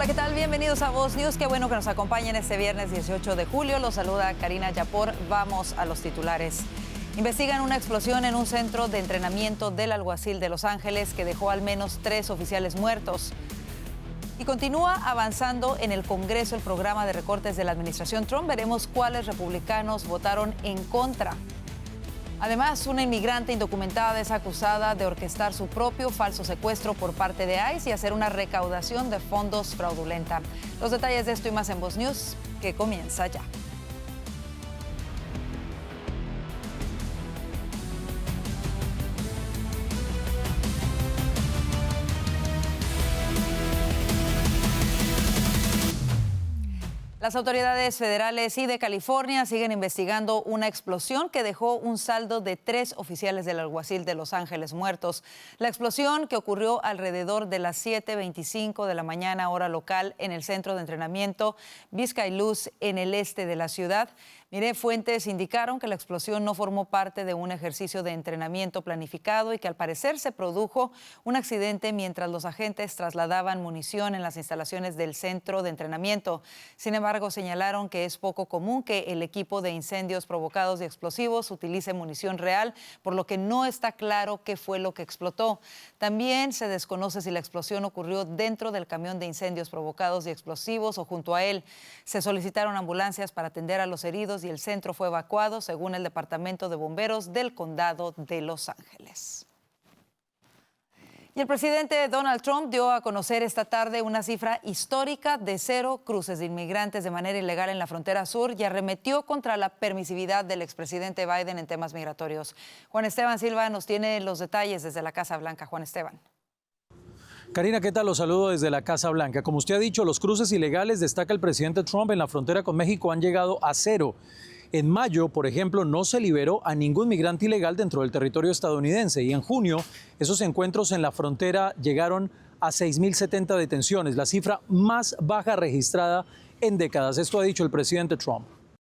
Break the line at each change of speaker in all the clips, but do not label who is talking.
Hola, ¿qué tal? Bienvenidos a Voz News. Qué bueno que nos acompañen este viernes 18 de julio. Los saluda Karina Yapor. Vamos a los titulares. Investigan una explosión en un centro de entrenamiento del alguacil de Los Ángeles que dejó al menos 3 oficiales muertos. Y continúa avanzando en el Congreso el programa de recortes de la administración Trump. Veremos cuáles republicanos votaron en contra. Además, una inmigrante indocumentada es acusada de orquestar su propio falso secuestro por parte de ICE y hacer una recaudación de fondos fraudulenta. Los detalles de esto y más en Voz News, que comienza ya. Las autoridades federales y de California siguen investigando una explosión que dejó un saldo de 3 oficiales del alguacil de Los Ángeles muertos. La explosión, que ocurrió alrededor de las 7:25 de la mañana hora local en el centro de entrenamiento Vizca y Luz en el este de la ciudad. Fuentes indicaron que la explosión no formó parte de un ejercicio de entrenamiento planificado y que al parecer se produjo un accidente mientras los agentes trasladaban munición en las instalaciones del centro de entrenamiento. Sin embargo, señalaron que es poco común que el equipo de incendios provocados y explosivos utilice munición real, por lo que no está claro qué fue lo que explotó. También se desconoce si la explosión ocurrió dentro del camión de incendios provocados y explosivos o junto a él. Se solicitaron ambulancias para atender a los heridos y el centro fue evacuado, según el Departamento de Bomberos del Condado de Los Ángeles. Y el presidente Donald Trump dio a conocer esta tarde una cifra histórica de 0 cruces de inmigrantes de manera ilegal en la frontera sur y arremetió contra la permisividad del expresidente Biden en temas migratorios. Juan Esteban Silva nos tiene los detalles desde la Casa Blanca. Juan Esteban.
Karina, ¿qué tal? Los saludo desde la Casa Blanca. Como usted ha dicho, los cruces ilegales, destaca el presidente Trump, en la frontera con México han llegado a 0. En mayo, por ejemplo, no se liberó a ningún migrante ilegal dentro del territorio estadounidense y en junio esos encuentros en la frontera llegaron a 6.070 detenciones, la cifra más baja registrada en décadas. Esto ha dicho el presidente Trump.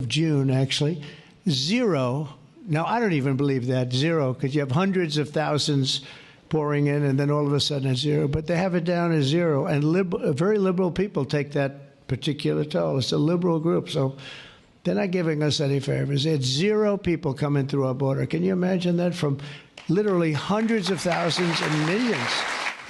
June, actually, 0. Now, I don't even believe that, 0, because you have hundreds of thousands pouring in and then all of a sudden it's 0. But they have it down as 0. And very liberal people take that particular toll. It's a liberal group, so they're not giving us any favors. It's 0 people coming through our border. Can you imagine that? From literally hundreds of thousands and millions.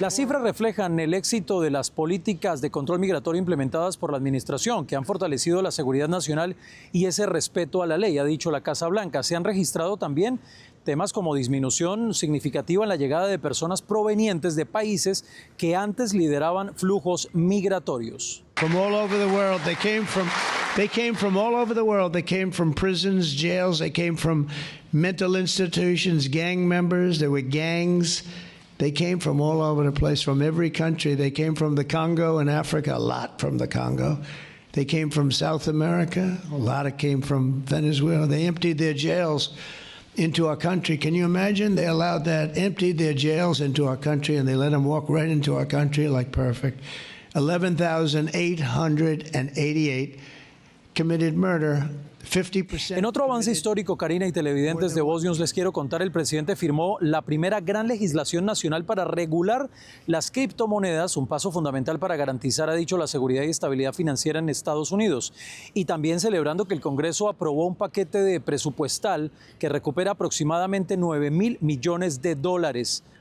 Las cifras reflejan el éxito de las políticas de control migratorio implementadas por la administración, que han fortalecido la seguridad nacional y ese respeto a la ley, ha dicho la Casa Blanca. Se han registrado también temas como disminución significativa en la llegada de personas provenientes de países que antes lideraban flujos migratorios.
From all over the world, they came from all over the world. They came from prisons, jails, they came from mental institutions, gang members, there were gangs. They came from all over the place, from every country. They came from the Congo and Africa, a lot from the Congo. They came from South America, a lot of came from Venezuela. They emptied their jails into our country. Can you imagine? They allowed that, emptied their jails into our country, and they let them walk right into our country like perfect. 11,888 committed murder. 50%.
En otro avance histórico, Karina y televidentes de Voz News, les quiero contar, el presidente firmó la primera gran legislación nacional para regular las criptomonedas, un paso fundamental para garantizar, ha dicho, la seguridad y estabilidad financiera en Estados Unidos. Y también celebrando que el Congreso aprobó un paquete de presupuestal que recupera aproximadamente $9.000 millones.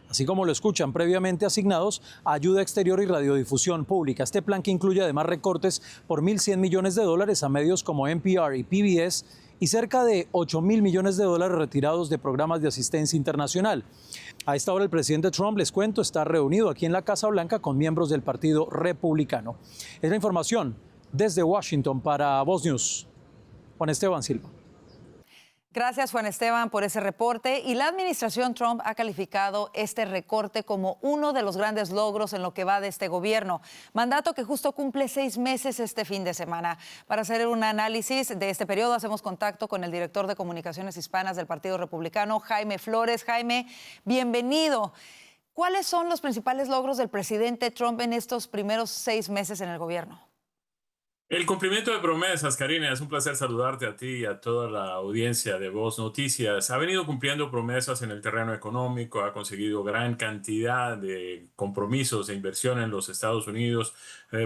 Así como lo escuchan, previamente asignados a ayuda exterior y radiodifusión pública. Este plan, que incluye además recortes por $1.100 millones a medios como NPR y PBS y cerca de $8.000 millones retirados de programas de asistencia internacional. A esta hora el presidente Trump, les cuento, está reunido aquí en la Casa Blanca con miembros del Partido Republicano. Es la información desde Washington para Voz News. Juan Esteban Silva.
Gracias, Juan Esteban, por ese reporte. Y la administración Trump ha calificado este recorte como uno de los grandes logros en lo que va de este gobierno. Mandato que justo cumple 6 meses este fin de semana. Para hacer un análisis de este periodo, hacemos contacto con el director de Comunicaciones Hispanas del Partido Republicano, Jaime Flores. Jaime, bienvenido. ¿Cuáles son los principales logros del presidente Trump en estos primeros 6 meses en el gobierno?
El cumplimiento de promesas, Karina, es un placer saludarte a ti y a toda la audiencia de Voz Noticias. Ha venido cumpliendo promesas en el terreno económico, ha conseguido gran cantidad de compromisos de inversión en los Estados Unidos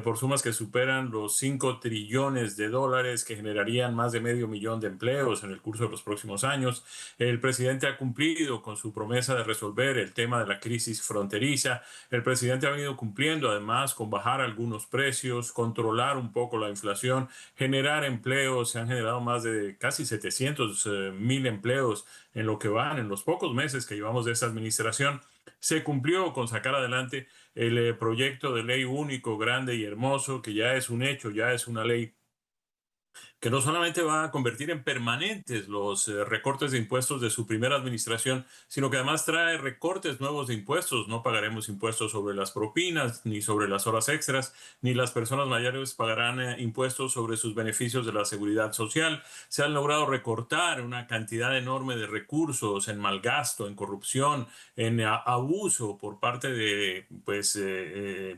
por sumas que superan los 5 trillones de dólares que generarían más de medio millón de empleos en el curso de los próximos años. El presidente ha cumplido con su promesa de resolver el tema de la crisis fronteriza. El presidente ha venido cumpliendo además con bajar algunos precios, controlar un poco la inflación, generar empleos. Se han generado más de casi 700,000 empleos en lo que van, en los pocos meses que llevamos de esta administración. Se cumplió con sacar adelante el proyecto de ley único, grande y hermoso, que ya es un hecho, ya es una ley que no solamente va a convertir en permanentes los recortes de impuestos de su primera administración, sino que además trae recortes nuevos de impuestos. No pagaremos impuestos sobre las propinas, ni sobre las horas extras, ni las personas mayores pagarán impuestos sobre sus beneficios de la seguridad social. Se han logrado recortar una cantidad enorme de recursos en malgasto, en corrupción, en abuso por parte de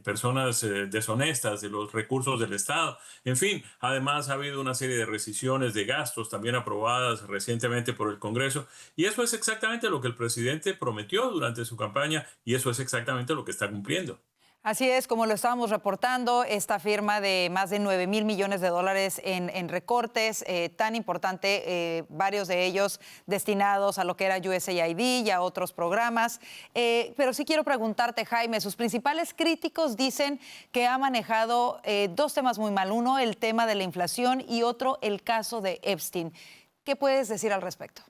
personas deshonestas de los recursos del Estado. En fin, además ha habido una serie de rescisiones de gastos también aprobadas recientemente por el Congreso, y eso es exactamente lo que el presidente prometió durante su campaña, y eso es exactamente lo que está cumpliendo.
Así es, como lo estábamos reportando, esta firma de más de 9,000 millones de dólares en recortes, tan importante, varios de ellos destinados a lo que era USAID y a otros programas. Pero sí quiero preguntarte, Jaime, sus principales críticos dicen que ha manejado dos temas muy mal. Uno, el tema de la inflación, y otro, el caso de Epstein. ¿Qué puedes decir al respecto?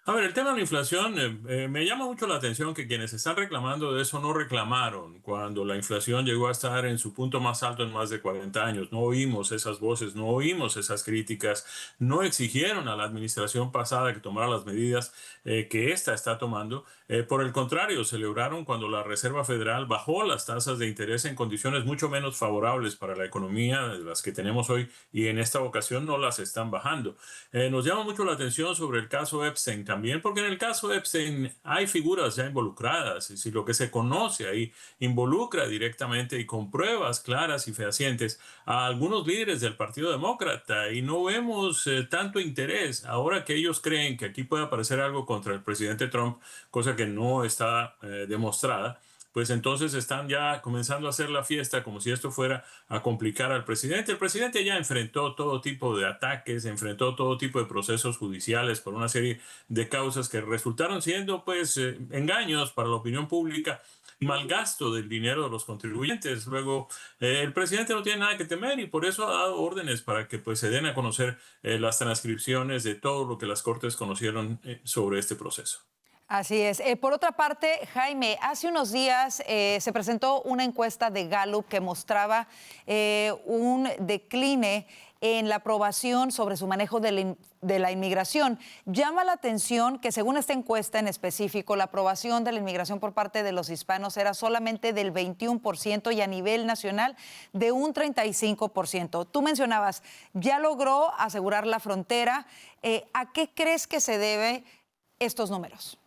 A ver, el tema de la inflación, me llama mucho la atención que quienes están reclamando de eso no reclamaron cuando la inflación llegó a estar en su punto más alto en más de 40 años. No oímos esas voces, no oímos esas críticas, no exigieron a la administración pasada que tomara las medidas que ésta está tomando. Por el contrario, celebraron cuando la Reserva Federal bajó las tasas de interés en condiciones mucho menos favorables para la economía de las que tenemos hoy, y en esta ocasión no las están bajando. Nos llama mucho la atención sobre el caso Epstein también, porque en el caso Epstein hay figuras ya involucradas, y si lo que se conoce ahí involucra directamente y con pruebas claras y fehacientes a algunos líderes del Partido Demócrata, y no vemos tanto interés ahora que ellos creen que aquí puede aparecer algo contra el presidente Trump, cosa que no está demostrada. Pues entonces están ya comenzando a hacer la fiesta como si esto fuera a complicar al presidente. El presidente ya enfrentó todo tipo de ataques, enfrentó todo tipo de procesos judiciales por una serie de causas que resultaron siendo engaños para la opinión pública, malgasto del dinero de los contribuyentes. Luego, el presidente no tiene nada que temer, y por eso ha dado órdenes para que se den a conocer las transcripciones de todo lo que las Cortes conocieron sobre este proceso.
Así es. Por otra parte, Jaime, hace unos días se presentó una encuesta de Gallup que mostraba un decline en la aprobación sobre su manejo de la inmigración. Llama la atención que, según esta encuesta en específico, la aprobación de la inmigración por parte de los hispanos era solamente del 21% y a nivel nacional de un 35%. Tú mencionabas, ya logró asegurar la frontera. ¿A qué crees que se debe estos números?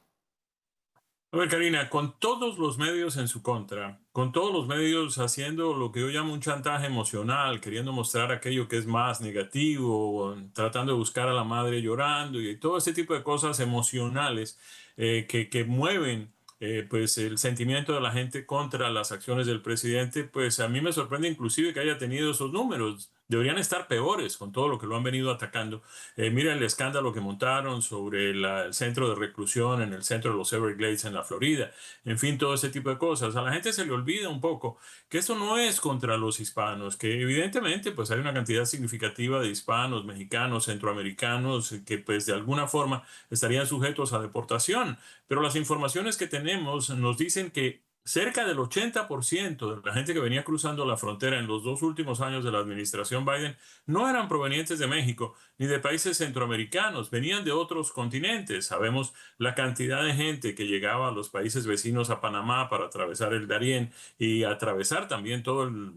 A ver, Karina, con todos los medios en su contra, con todos los medios haciendo lo que yo llamo un chantaje emocional, queriendo mostrar aquello que es más negativo, tratando de buscar a la madre llorando y todo ese tipo de cosas emocionales que mueven el sentimiento de la gente contra las acciones del presidente, pues a mí me sorprende inclusive que haya tenido esos números. Deberían estar peores con todo lo que lo han venido atacando. Mira el escándalo que montaron sobre el centro de reclusión en el centro de los Everglades en la Florida. En fin, todo ese tipo de cosas. A la gente se le olvida un poco que esto no es contra los hispanos, que evidentemente pues hay una cantidad significativa de hispanos, mexicanos, centroamericanos que pues de alguna forma estarían sujetos a deportación. Pero las informaciones que tenemos nos dicen que cerca del 80% de la gente que venía cruzando la frontera en los 2 últimos años de la administración Biden no eran provenientes de México ni de países centroamericanos, venían de otros continentes. Sabemos la cantidad de gente que llegaba a los países vecinos a Panamá para atravesar el Darién y atravesar también todo el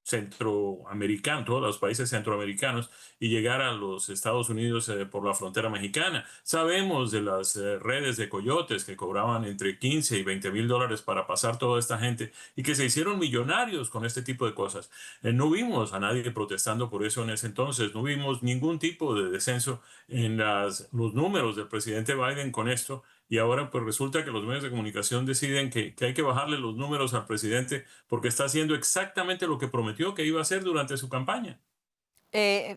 centroamericano, todos los países centroamericanos, y llegar a los Estados Unidos por la frontera mexicana. Sabemos de las redes de coyotes que cobraban entre 15 y 20 mil dólares para pasar toda esta gente y que se hicieron millonarios con este tipo de cosas. No vimos a nadie protestando por eso en ese entonces, no vimos ningún tipo de descenso en los números del presidente Biden con esto. Y ahora pues resulta que los medios de comunicación deciden que hay que bajarle los números al presidente porque está haciendo exactamente lo que prometió que iba a hacer durante su campaña.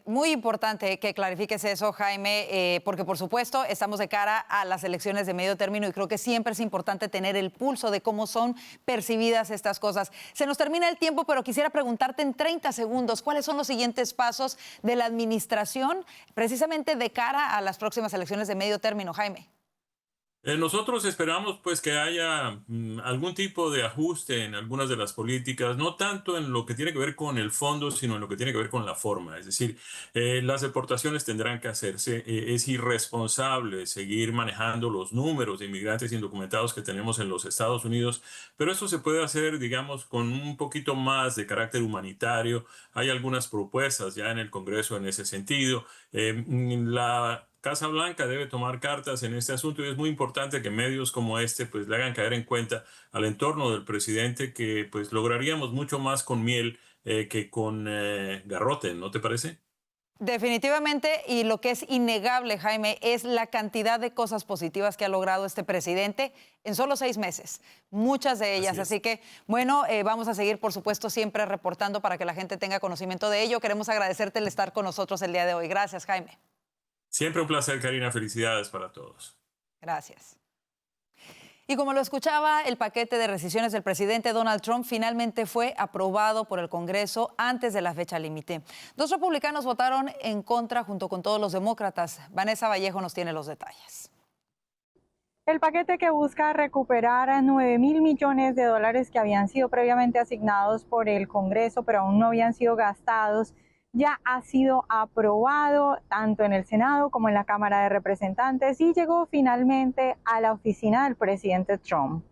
Muy importante que clarifiques eso, Jaime, porque por supuesto estamos de cara a las elecciones de medio término y creo que siempre es importante tener el pulso de cómo son percibidas estas cosas. Se nos termina el tiempo, pero quisiera preguntarte en 30 segundos, ¿cuáles son los siguientes pasos de la administración precisamente de cara a las próximas elecciones de medio término, Jaime?
Nosotros esperamos pues que haya algún tipo de ajuste en algunas de las políticas, no tanto en lo que tiene que ver con el fondo, sino en lo que tiene que ver con la forma. Es decir, las deportaciones tendrán que hacerse. Es irresponsable seguir manejando los números de inmigrantes indocumentados que tenemos en los Estados Unidos, pero eso se puede hacer, digamos, con un poquito más de carácter humanitario. Hay algunas propuestas ya en el Congreso en ese sentido. La Casa Blanca debe tomar cartas en este asunto y es muy importante que medios como este pues le hagan caer en cuenta al entorno del presidente que pues lograríamos mucho más con miel que con garrote, ¿no te parece?
Definitivamente, y lo que es innegable, Jaime, es la cantidad de cosas positivas que ha logrado este presidente en solo 6 meses, muchas de ellas. Así que, bueno, vamos a seguir, por supuesto, siempre reportando para que la gente tenga conocimiento de ello. Queremos agradecerte el estar con nosotros el día de hoy. Gracias, Jaime.
Siempre un placer, Karina. Felicidades para todos.
Gracias. Y como lo escuchaba, el paquete de rescisiones del presidente Donald Trump finalmente fue aprobado por el Congreso antes de la fecha límite. 2 republicanos votaron en contra junto con todos los demócratas. Vanessa Vallejo nos tiene los detalles.
El paquete que busca recuperar $9.000 millones que habían sido previamente asignados por el Congreso, pero aún no habían sido gastados, ya ha sido aprobado tanto en el Senado como en la Cámara de Representantes y llegó finalmente a la oficina del presidente Trump.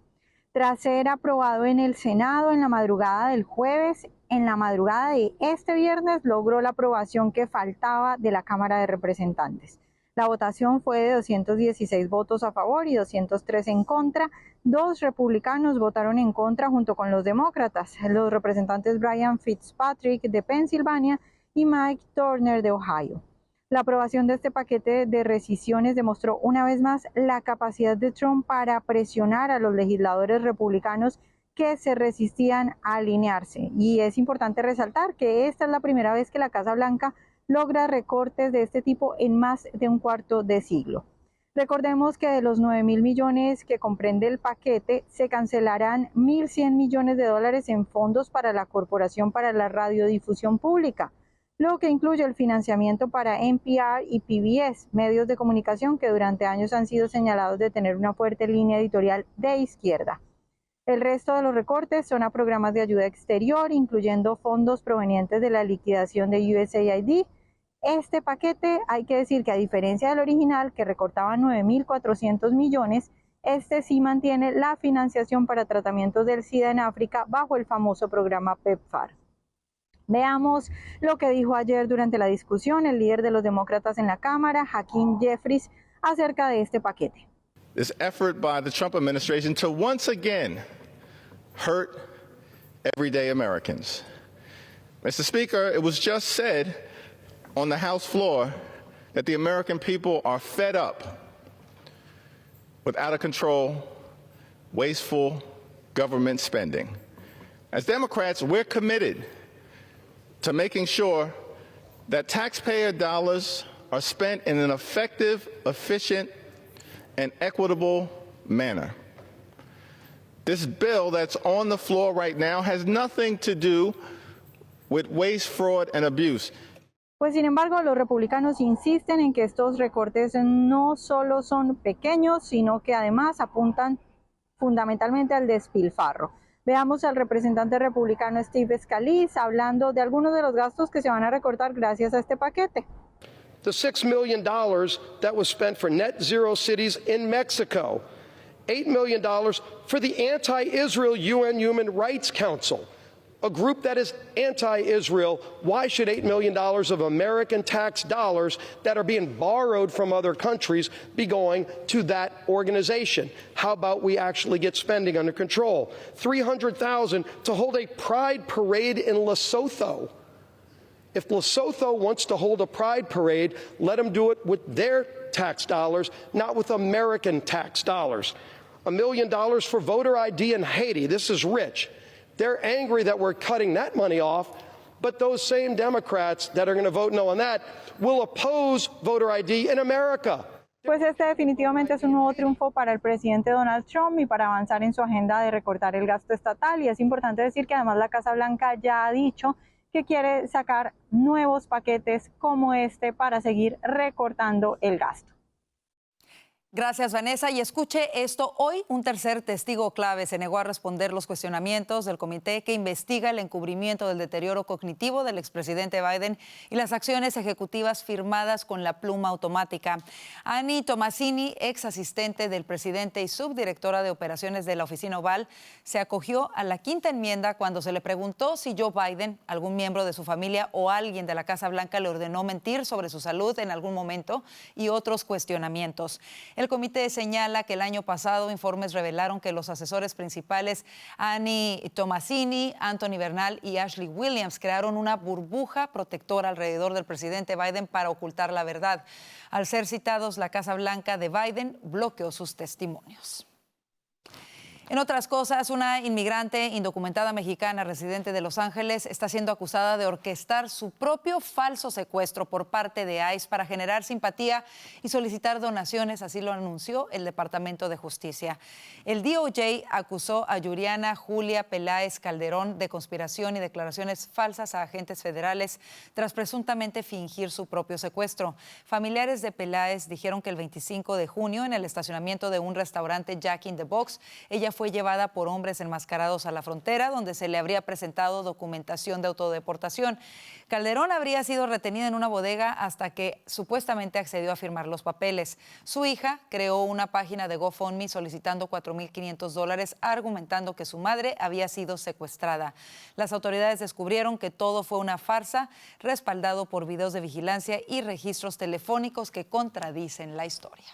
Tras ser aprobado en el Senado en la madrugada del jueves, en la madrugada de este viernes logró la aprobación que faltaba de la Cámara de Representantes. La votación fue de 216 votos a favor y 203 en contra. 2 republicanos votaron en contra junto con los demócratas, los representantes Brian Fitzpatrick de Pensilvania y Mike Turner de Ohio. La aprobación de este paquete de rescisiones demostró una vez más la capacidad de Trump para presionar a los legisladores republicanos que se resistían a alinearse. Y es importante resaltar que esta es la primera vez que la Casa Blanca logra recortes de este tipo en más de un cuarto de siglo. Recordemos que de los $9.000 millones que comprende el paquete, se cancelarán $1.100 millones en fondos para la Corporación para la Radiodifusión Pública, lo que incluye el financiamiento para NPR y PBS, medios de comunicación que durante años han sido señalados de tener una fuerte línea editorial de izquierda. El resto de los recortes son a programas de ayuda exterior, incluyendo fondos provenientes de la liquidación de USAID. Este paquete, hay que decir que a diferencia del original, que recortaba 9.400 millones, este sí mantiene la financiación para tratamientos del SIDA en África bajo el famoso programa PEPFAR. Veamos lo que dijo ayer durante la discusión el líder de los demócratas en la Cámara, Hakeem Jeffries, acerca de este paquete.
This effort by the Trump administration to once again hurt everyday Americans. Mr. Speaker, it was just said on the House floor that the American people are fed up with out of control, wasteful government spending. As Democrats, we're committed to making sure that taxpayer dollars are spent in an effective, efficient, and equitable manner. This bill that's on the floor right now has nothing to do with waste, fraud, and abuse.
Pues sin embargo, los republicanos insisten en que estos recortes no solo son pequeños, sino que además apuntan fundamentalmente al despilfarro. Veamos al representante republicano Steve Scalise hablando de algunos de los gastos que se van a recortar gracias a este paquete.
The $6 million that was spent for net zero cities in Mexico, $8 million for the anti-Israel UN Human Rights Council, a group that is anti-Israel, why should $8 million of American tax dollars that are being borrowed from other countries be going to that organization? How about we actually get spending under control? $300,000 to hold a pride parade in Lesotho. If Lesotho wants to hold a pride parade, let them do it with their tax dollars, not with American tax dollars. $1 million for voter ID in Haiti. This is rich. They're angry that we're cutting that money off, but those same Democrats that are going to vote no on that will oppose voter ID in America.
Pues este definitivamente es un nuevo triunfo para el presidente Donald Trump y para avanzar en su agenda de recortar el gasto estatal. Y es importante decir que además la Casa Blanca ya ha dicho que quiere sacar nuevos paquetes como este para seguir recortando el gasto.
Gracias, Vanessa. Y escuche esto. Hoy un tercer testigo clave se negó a responder los cuestionamientos del comité que investiga el encubrimiento del deterioro cognitivo del expresidente Biden y las acciones ejecutivas firmadas con la pluma automática. Annie Tomasini, ex asistente del presidente y subdirectora de operaciones de la Oficina Oval, se acogió a la quinta enmienda cuando se le preguntó si Joe Biden, algún miembro de su familia o alguien de la Casa Blanca le ordenó mentir sobre su salud en algún momento y otros cuestionamientos. El comité señala que el año pasado informes revelaron que los asesores principales Annie Tomasini, Anthony Bernal y Ashley Williams crearon una burbuja protectora alrededor del presidente Biden para ocultar la verdad. Al ser citados, la Casa Blanca de Biden bloqueó sus testimonios. En otras cosas, una inmigrante indocumentada mexicana residente de Los Ángeles está siendo acusada de orquestar su propio falso secuestro por parte de ICE para generar simpatía y solicitar donaciones, así lo anunció el Departamento de Justicia. El DOJ acusó a Yuriana Julia Peláez Calderón de conspiración y declaraciones falsas a agentes federales tras presuntamente fingir su propio secuestro. Familiares de Peláez dijeron que el 25 de junio, en el estacionamiento de un restaurante Jack in the Box, ella fue llevada por hombres enmascarados a la frontera, donde se le habría presentado documentación de autodeportación. Calderón habría sido retenida en una bodega hasta que supuestamente accedió a firmar los papeles. Su hija creó una página de GoFundMe solicitando $4,500, argumentando que su madre había sido secuestrada. Las autoridades descubrieron que todo fue una farsa, respaldado por videos de vigilancia y registros telefónicos que contradicen la historia.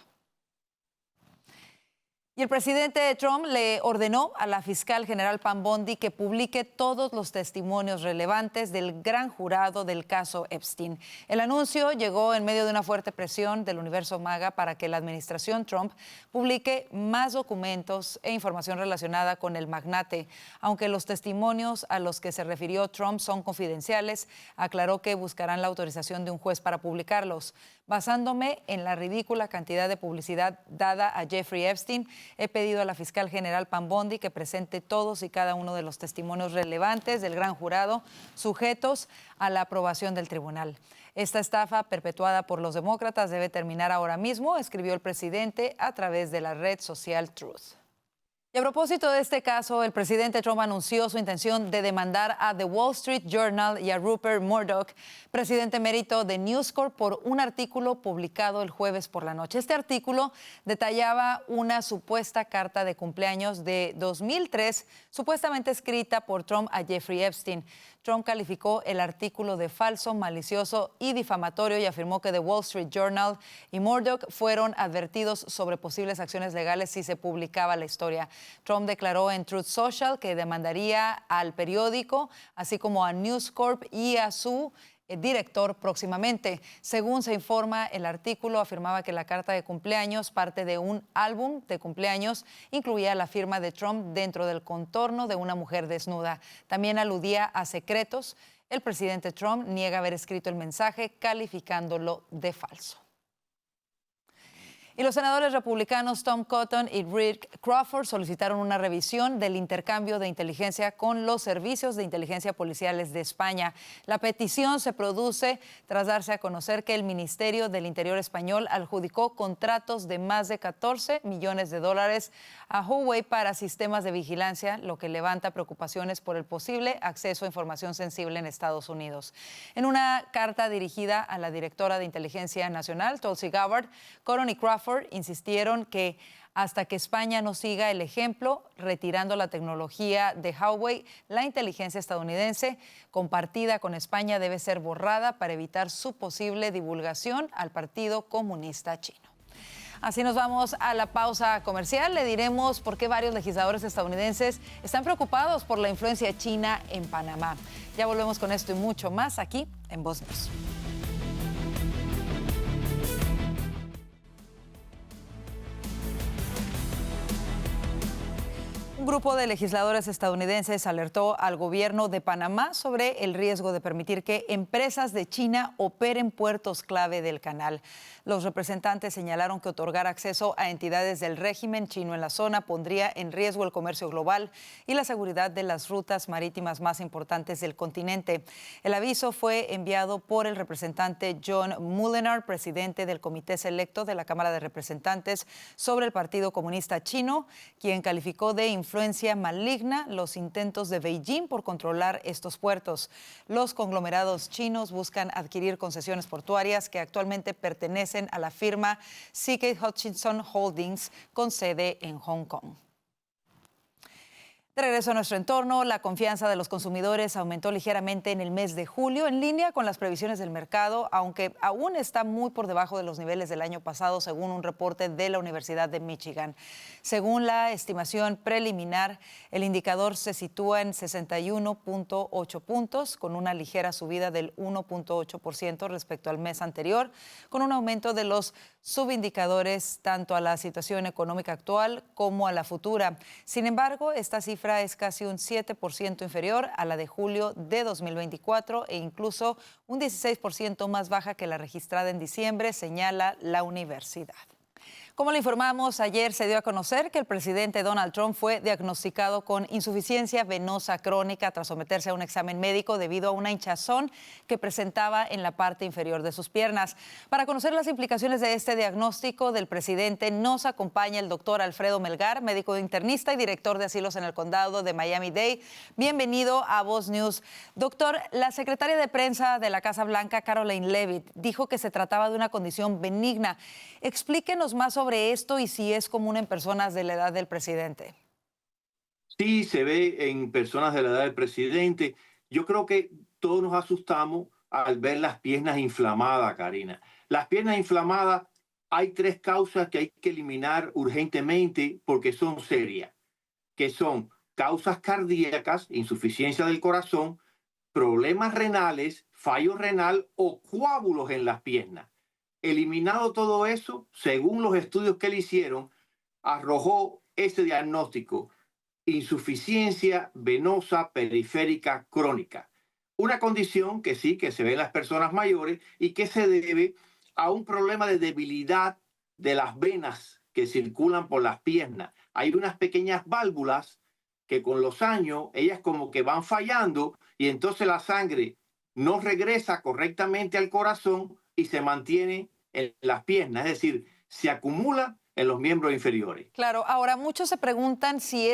Y el presidente Trump le ordenó a la fiscal general Pam Bondi que publique todos los testimonios relevantes del gran jurado del caso Epstein. El anuncio llegó en medio de una fuerte presión del universo MAGA para que la administración Trump publique más documentos e información relacionada con el magnate. Aunque los testimonios a los que se refirió Trump son confidenciales, aclaró que buscarán la autorización de un juez para publicarlos. Basándome en la ridícula cantidad de publicidad dada a Jeffrey Epstein, he pedido a la fiscal general Pam Bondi que presente todos y cada uno de los testimonios relevantes del gran jurado sujetos a la aprobación del tribunal. Esta estafa perpetuada por los demócratas debe terminar ahora mismo, escribió el presidente a través de la red social Truth. Y a propósito de este caso, el presidente Trump anunció su intención de demandar a The Wall Street Journal y a Rupert Murdoch, presidente emérito de News Corp, por un artículo publicado el jueves por la noche. Este artículo detallaba una supuesta carta de cumpleaños de 2003, supuestamente escrita por Trump a Jeffrey Epstein. Trump calificó el artículo de falso, malicioso y difamatorio y afirmó que The Wall Street Journal y Murdoch fueron advertidos sobre posibles acciones legales si se publicaba la historia. Trump declaró en Truth Social que demandaría al periódico, así como a News Corp y a su director próximamente. Según se informa, el artículo afirmaba que la carta de cumpleaños, parte de un álbum de cumpleaños, incluía la firma de Trump dentro del contorno de una mujer desnuda. También aludía a secretos. El presidente Trump niega haber escrito el mensaje, calificándolo de falso. Y los senadores republicanos Tom Cotton y Rick Crawford solicitaron una revisión del intercambio de inteligencia con los servicios de inteligencia policiales de España. La petición se produce tras darse a conocer que el Ministerio del Interior español adjudicó contratos de más de $14 millones a Huawei para sistemas de vigilancia, lo que levanta preocupaciones por el posible acceso a información sensible en Estados Unidos. En una carta dirigida a la directora de Inteligencia Nacional, Tulsi Gabbard, Cotton y Crawford Crawford insistieron que hasta que España no siga el ejemplo, retirando la tecnología de Huawei, la inteligencia estadounidense compartida con España debe ser borrada para evitar su posible divulgación al Partido Comunista Chino. Así nos vamos a la pausa comercial. Le diremos por qué varios legisladores estadounidenses están preocupados por la influencia china en Panamá. Ya volvemos con esto y mucho más aquí en Voz News. Un grupo de legisladores estadounidenses alertó al gobierno de Panamá sobre el riesgo de permitir que empresas de China operen puertos clave del canal. Los representantes señalaron que otorgar acceso a entidades del régimen chino en la zona pondría en riesgo el comercio global y la seguridad de las rutas marítimas más importantes del continente. El aviso fue enviado por el representante John Muhlenar, presidente del Comité Selecto de la Cámara de Representantes sobre el Partido Comunista Chino, quien calificó de influencia maligna los intentos de Beijing por controlar estos puertos. Los conglomerados chinos buscan adquirir concesiones portuarias que actualmente pertenecen a la firma CK Hutchison Holdings con sede en Hong Kong. De regreso a nuestro entorno, la confianza de los consumidores aumentó ligeramente en el mes de julio, en línea con las previsiones del mercado, aunque aún está muy por debajo de los niveles del año pasado, según un reporte de la Universidad de Michigan. Según la estimación preliminar, el indicador se sitúa en 61.8 puntos, con una ligera subida del 1.8% respecto al mes anterior, con un aumento de los subindicadores tanto a la situación económica actual como a la futura. Sin embargo, esta cifra es casi un 7% inferior a la de julio de 2024 e incluso un 16% más baja que la registrada en diciembre, señala la universidad. Como le informamos, ayer se dio a conocer que el presidente Donald Trump fue diagnosticado con insuficiencia venosa crónica tras someterse a un examen médico debido a una hinchazón que presentaba en la parte inferior de sus piernas. Para conocer las implicaciones de este diagnóstico del presidente, nos acompaña el doctor Alfredo Melgar, médico internista y director de asilos en el condado de Miami-Dade. Bienvenido a Voz News. Doctor, la secretaria de prensa de la Casa Blanca, Karoline Leavitt, dijo que se trataba de una condición benigna. Explíquenos más sobre esto y si es común en personas de la edad del presidente.
Sí, se ve en personas de la edad del presidente. Yo creo que todos nos asustamos al ver las piernas inflamadas, Karina. Las piernas inflamadas, hay 3 causas que hay que eliminar urgentemente porque son serias, que son causas cardíacas, insuficiencia del corazón, problemas renales, fallo renal o coágulos en las piernas. Eliminado todo eso, según los estudios que le hicieron, arrojó ese diagnóstico: insuficiencia venosa periférica crónica. Una condición que sí, que se ve en las personas mayores y que se debe a un problema de debilidad de las venas que circulan por las piernas. Hay unas pequeñas válvulas que con los años, ellas como que van fallando y entonces la sangre no regresa correctamente al corazón y se mantiene en las piernas, es decir, se acumula en los miembros inferiores.
Claro, ahora muchos se preguntan si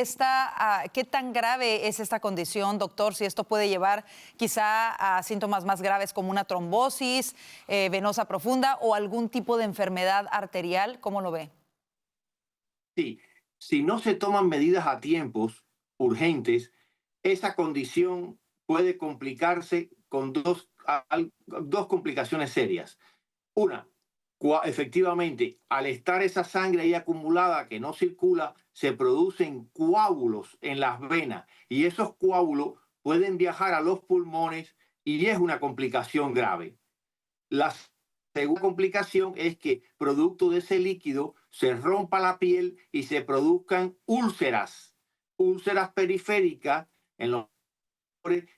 qué tan grave es esta condición, doctor, si esto puede llevar quizá a síntomas más graves como una trombosis venosa profunda o algún tipo de enfermedad arterial. ¿Cómo lo ve?
Sí, si no se toman medidas a tiempos urgentes, esa condición puede complicarse con dos complicaciones serias. Una, efectivamente, al estar esa sangre ahí acumulada que no circula, se producen coágulos en las venas y esos coágulos pueden viajar a los pulmones y es una complicación grave. La segunda complicación es que, producto de ese líquido, se rompa la piel y se produzcan úlceras periféricas en los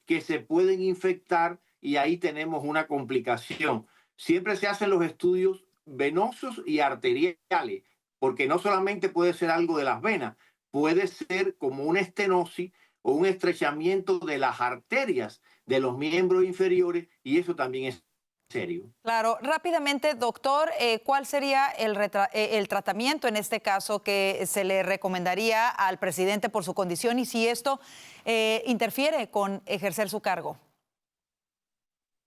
que se pueden infectar y ahí tenemos una complicación. Siempre se hacen los estudios venosos y arteriales, porque no solamente puede ser algo de las venas, puede ser como una estenosis o un estrechamiento de las arterias de los miembros inferiores y eso también es serio.
Claro, rápidamente, doctor, ¿cuál sería el tratamiento en este caso que se le recomendaría al presidente por su condición y si esto interfiere con ejercer su cargo?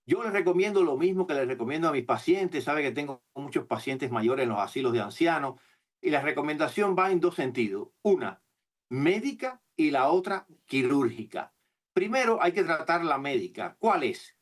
Yo les recomiendo lo mismo que les recomiendo a mis pacientes. Sabe que tengo muchos pacientes mayores en los asilos de ancianos. Y la recomendación va en dos sentidos. Una, médica, y la otra, quirúrgica. Primero hay que tratar la médica. ¿Cuál es?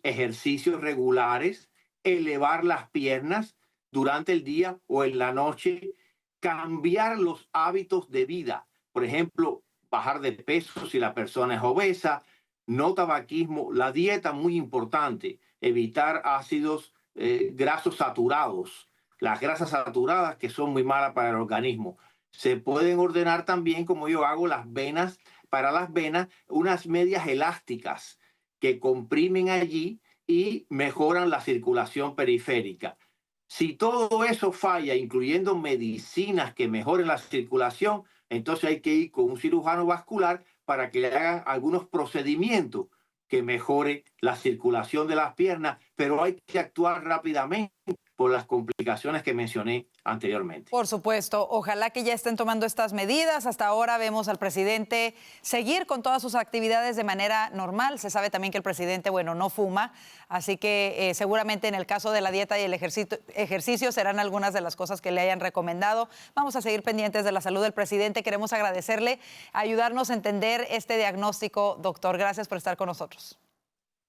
Ejercicios regulares, elevar las piernas durante el día o en la noche, cambiar los hábitos de vida. Por ejemplo, bajar de peso si la persona es obesa, no tabaquismo, la dieta muy importante, evitar ácidos grasos saturados, las grasas saturadas que son muy malas para el organismo. Se pueden ordenar también, como yo hago, las venas, para las venas, unas medias elásticas que comprimen allí y mejoran la circulación periférica. Si todo eso falla, incluyendo medicinas que mejoren la circulación, entonces hay que ir con un cirujano vascular para que le hagan algunos procedimientos que mejore la circulación de las piernas, pero hay que actuar rápidamente por las complicaciones que mencioné anteriormente.
Por supuesto, ojalá que ya estén tomando estas medidas. Hasta ahora vemos al presidente seguir con todas sus actividades de manera normal. Se sabe también que el presidente, bueno, no fuma, así que seguramente en el caso de la dieta y el ejercicio serán algunas de las cosas que le hayan recomendado. Vamos a seguir pendientes de la salud del presidente. Queremos agradecerle, ayudarnos a entender este diagnóstico, doctor. Gracias por estar con nosotros.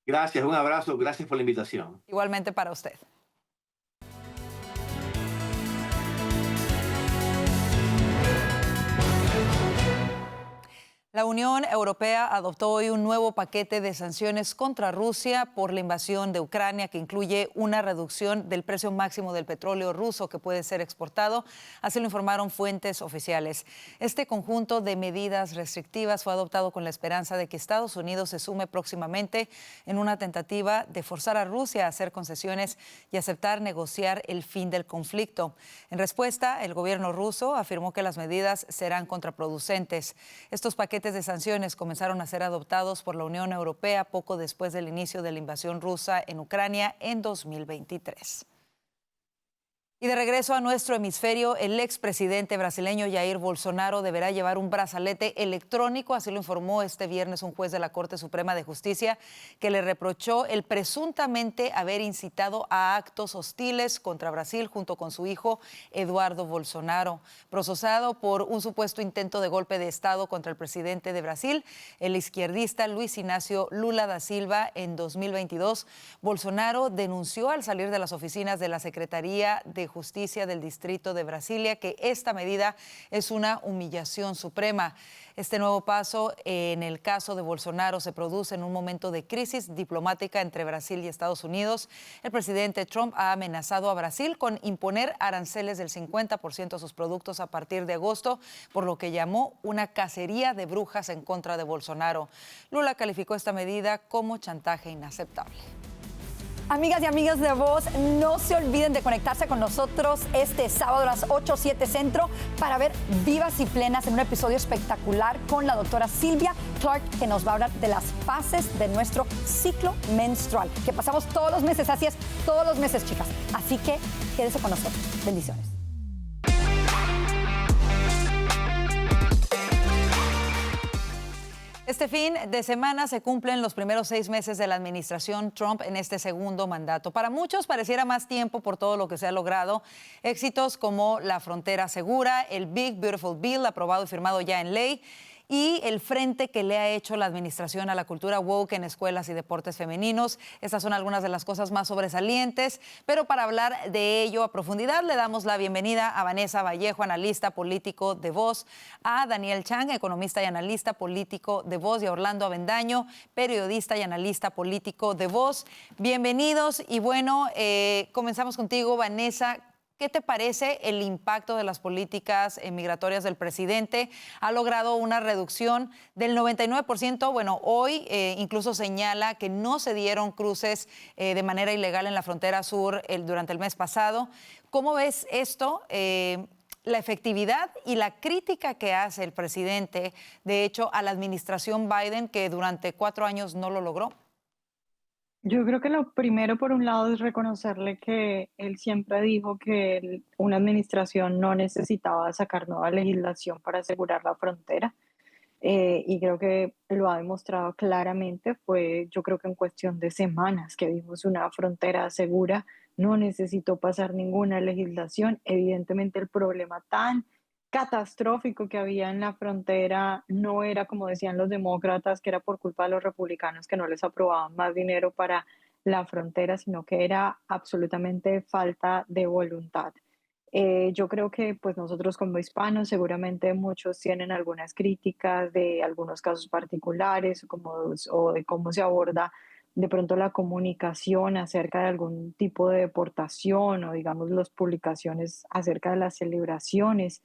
Gracias, un abrazo, gracias por la invitación.
Igualmente para usted. La Unión Europea adoptó hoy un nuevo paquete de sanciones contra Rusia por la invasión de Ucrania, que incluye una reducción del precio máximo del petróleo ruso que puede ser exportado. Así lo informaron fuentes oficiales. Este conjunto de medidas restrictivas fue adoptado con la esperanza de que Estados Unidos se sume próximamente en una tentativa de forzar a Rusia a hacer concesiones y aceptar negociar el fin del conflicto. En respuesta, el gobierno ruso afirmó que las medidas serán contraproducentes. Estos paquetes de sanciones comenzaron a ser adoptados por la Unión Europea poco después del inicio de la invasión rusa en Ucrania en 2023. Y de regreso a nuestro hemisferio, el expresidente brasileño Jair Bolsonaro deberá llevar un brazalete electrónico, así lo informó este viernes un juez de la Corte Suprema de Justicia, que le reprochó el presuntamente haber incitado a actos hostiles contra Brasil junto con su hijo Eduardo Bolsonaro. Procesado por un supuesto intento de golpe de Estado contra el presidente de Brasil, el izquierdista Luis Ignacio Lula da Silva, en 2022, Bolsonaro denunció al salir de las oficinas de la Secretaría de Justicia del Distrito de Brasilia que esta medida es una humillación suprema. Este nuevo paso en el caso de Bolsonaro se produce en un momento de crisis diplomática entre Brasil y Estados Unidos. El presidente Trump ha amenazado a Brasil con imponer aranceles del 50% a sus productos a partir de agosto, por lo que llamó una cacería de brujas en contra de Bolsonaro. Lula calificó esta medida como chantaje inaceptable.
Amigas y amigos de Voz, no se olviden de conectarse con nosotros este sábado a las 8:07 Centro para ver Vivas y Plenas en un episodio espectacular con la doctora Silvia Clark, que nos va a hablar de las fases de nuestro ciclo menstrual, que pasamos todos los meses, así es, todos los meses, chicas. Así que quédese con nosotros. Bendiciones.
Este fin de semana se cumplen los primeros 6 meses de la administración Trump en este segundo mandato. Para muchos pareciera más tiempo por todo lo que se ha logrado. Éxitos como la frontera segura, el Big Beautiful Bill aprobado y firmado ya en ley, y el frente que le ha hecho la administración a la cultura woke en escuelas y deportes femeninos. Estas son algunas de las cosas más sobresalientes, pero para hablar de ello a profundidad le damos la bienvenida a Vanessa Vallejo, analista político de Voz, a Daniel Chang, economista y analista político de Voz, y a Orlando Avendaño, periodista y analista político de Voz. Bienvenidos y bueno, comenzamos contigo, Vanessa. ¿Qué te parece el impacto de las políticas migratorias del presidente? Ha logrado una reducción del 99%. Bueno, hoy incluso señala que no se dieron cruces de manera ilegal en la frontera sur durante el mes pasado. ¿Cómo ves esto? La efectividad y la crítica que hace el presidente, de hecho, a la administración Biden, que durante 4 años no lo logró.
Yo creo que lo primero, por un lado, es reconocerle que él siempre dijo que una administración no necesitaba sacar nueva legislación para asegurar la frontera. y creo que lo ha demostrado claramente. Fue, yo creo que en cuestión de semanas que vimos una frontera segura, no necesitó pasar ninguna legislación. Evidentemente el problema tan catastrófico que había en la frontera no era, como decían los demócratas, que era por culpa de los republicanos que no les aprobaban más dinero para la frontera, sino que era absolutamente falta de voluntad. Yo creo que pues nosotros como hispanos seguramente muchos tienen algunas críticas de algunos casos particulares o de cómo se aborda de pronto la comunicación acerca de algún tipo de deportación o digamos las publicaciones acerca de las celebraciones.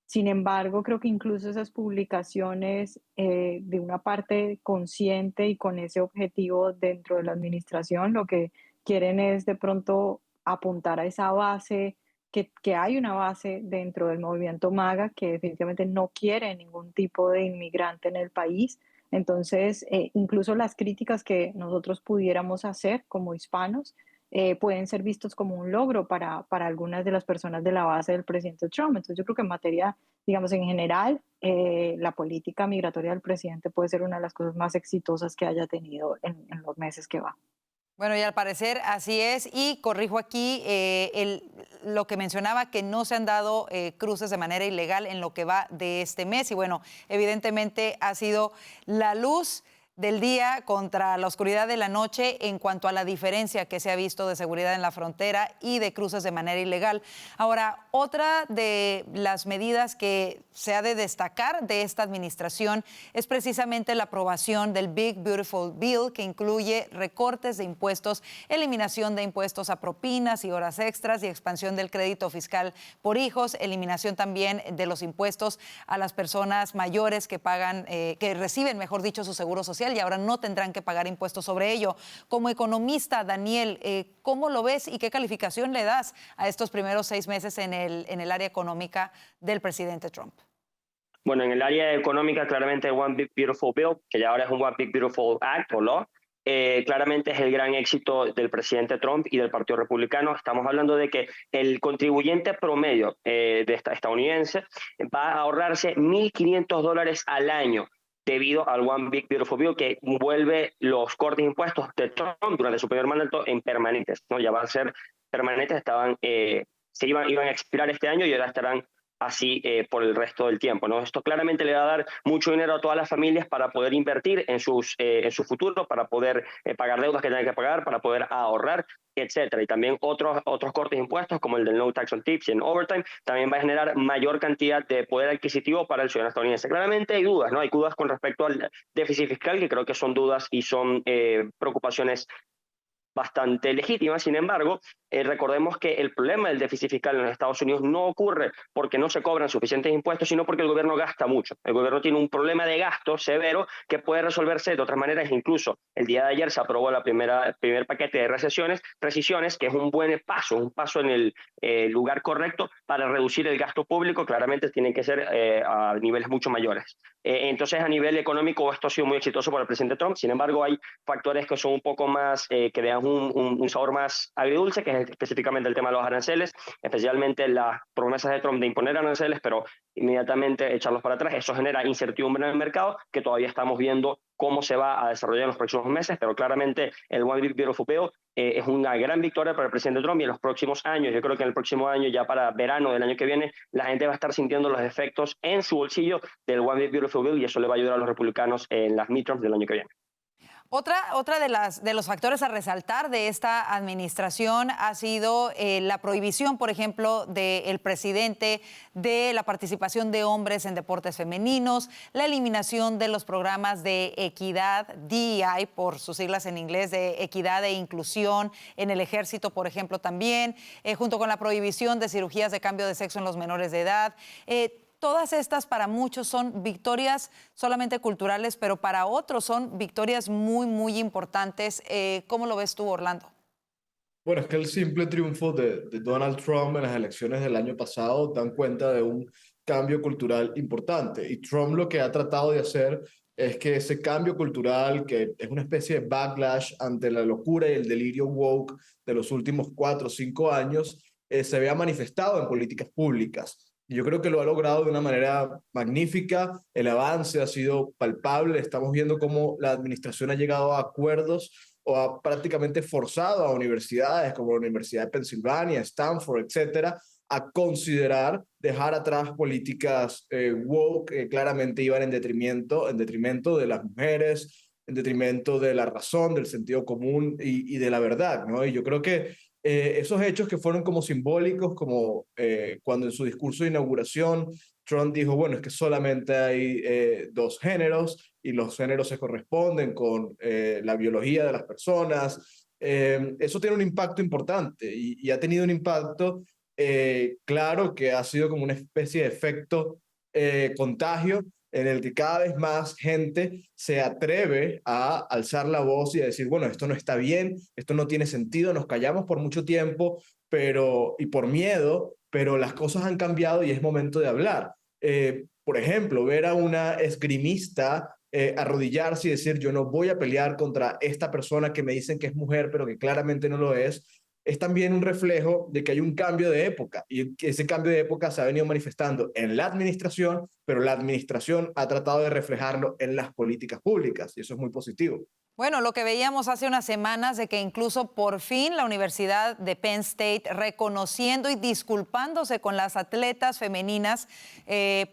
Sin embargo, creo que incluso esas publicaciones de una parte consciente y con ese objetivo dentro de la administración, lo que quieren es de pronto apuntar a esa base, que hay una base dentro del movimiento MAGA que definitivamente no quiere ningún tipo de inmigrante en el país. Entonces, incluso las críticas que nosotros pudiéramos hacer como hispanos pueden ser vistos como un logro para algunas de las personas de la base del presidente Trump. Entonces, yo creo que en materia, digamos, en general, la política migratoria del presidente puede ser una de las cosas más exitosas que haya tenido en los meses que va.
Bueno, y al parecer así es, y corrijo aquí lo que mencionaba, que no se han dado cruces de manera ilegal en lo que va de este mes, y bueno, evidentemente ha sido la luz del día contra la oscuridad de la noche en cuanto a la diferencia que se ha visto de seguridad en la frontera y de cruces de manera ilegal. Ahora, otra de las medidas que se ha de destacar de esta administración es precisamente la aprobación del Big Beautiful Bill, que incluye recortes de impuestos, eliminación de impuestos a propinas y horas extras y expansión del crédito fiscal por hijos, eliminación también de los impuestos a las personas mayores que pagan, que reciben, mejor dicho, su seguro social, y ahora no tendrán que pagar impuestos sobre ello. Como economista, Daniel, ¿cómo lo ves y qué calificación le das a estos primeros 6 meses en el área económica del presidente Trump?
Bueno, en el área económica, claramente One Big Beautiful Bill, que ya ahora es un One Big Beautiful Act o Law, claramente es el gran éxito del presidente Trump y del Partido Republicano. Estamos hablando de que el contribuyente promedio estadounidense va a ahorrarse $1.500 al año debido al One Big Beautiful Bill, que vuelve los cortes de impuestos de Trump durante su primer mandato en permanentes, ¿no? Ya van a ser permanentes, iban a expirar este año y ahora estarán así por el resto del tiempo, ¿no? Esto claramente le va a dar mucho dinero a todas las familias para poder invertir en su futuro, para poder pagar deudas que tengan que pagar, para poder ahorrar, etcétera. Y también otros cortes de impuestos, como el del no tax on tips y en overtime, también va a generar mayor cantidad de poder adquisitivo para el ciudadano estadounidense. Claramente hay dudas, ¿no? Hay dudas con respecto al déficit fiscal, que creo que son dudas y son preocupaciones bastante legítima. Sin embargo, recordemos que el problema del déficit fiscal en los Estados Unidos no ocurre porque no se cobran suficientes impuestos, sino porque el gobierno gasta mucho. El gobierno tiene un problema de gasto severo que puede resolverse de otras maneras. Incluso el día de ayer se aprobó el primer paquete de recesiones, que es un buen paso, un paso en el lugar correcto para reducir el gasto público. Claramente tiene que ser a niveles mucho mayores. Entonces, a nivel económico, esto ha sido muy exitoso para el presidente Trump. Sin embargo, hay factores que son un poco más, que le dan un sabor más agridulce, que es específicamente el tema de los aranceles, especialmente las promesas de Trump de imponer aranceles, pero inmediatamente echarlos para atrás. Eso genera incertidumbre en el mercado, que todavía estamos viendo cómo se va a desarrollar en los próximos meses, pero claramente el One Big Beautiful Bill es una gran victoria para el presidente Trump, y en los próximos años, yo creo que en el próximo año, ya para verano del año que viene, la gente va a estar sintiendo los efectos en su bolsillo del One Big Beautiful Bill, y eso le va a ayudar a los republicanos en las midterms del año que viene.
Otra de los factores a resaltar de esta administración ha sido la prohibición, por ejemplo, del presidente de la participación de hombres en deportes femeninos, la eliminación de los programas de equidad, DEI, por sus siglas en inglés, de equidad e inclusión en el ejército, por ejemplo, también, junto con la prohibición de cirugías de cambio de sexo en los menores de edad. Todas estas para muchos son victorias solamente culturales, pero para otros son victorias muy, muy importantes. ¿Cómo lo ves tú, Orlando?
Bueno, es que el simple triunfo de Donald Trump en las elecciones del año pasado dan cuenta de un cambio cultural importante. Y Trump lo que ha tratado de hacer es que ese cambio cultural, que es una especie de backlash ante la locura y el delirio woke de los últimos 4 o 5 años, se vea manifestado en políticas públicas. Yo creo que lo ha logrado de una manera magnífica, el avance ha sido palpable, estamos viendo cómo la administración ha llegado a acuerdos o ha prácticamente forzado a universidades como la Universidad de Pensilvania, Stanford, etcétera, a considerar dejar atrás políticas woke que claramente iban en detrimento de las mujeres, en detrimento de la razón, del sentido común y de la verdad, ¿no? Y yo creo que esos hechos que fueron como simbólicos, como cuando en su discurso de inauguración Trump dijo, bueno, es que solamente hay dos géneros y los géneros se corresponden con la biología de las personas. Eso tiene un impacto importante y ha tenido un impacto claro que ha sido como una especie de efecto contagio en el que cada vez más gente se atreve a alzar la voz y a decir, bueno, esto no está bien, esto no tiene sentido, nos callamos por mucho tiempo y por miedo, pero las cosas han cambiado y es momento de hablar. Por ejemplo, ver a una esgrimista arrodillarse y decir, yo no voy a pelear contra esta persona que me dicen que es mujer, pero que claramente no lo es también un reflejo de que hay un cambio de época y que ese cambio de época se ha venido manifestando en la administración, pero la administración ha tratado de reflejarlo en las políticas públicas y eso es muy positivo.
Bueno, lo que veíamos hace unas semanas de que incluso por fin la Universidad de Penn State reconociendo y disculpándose con las atletas femeninas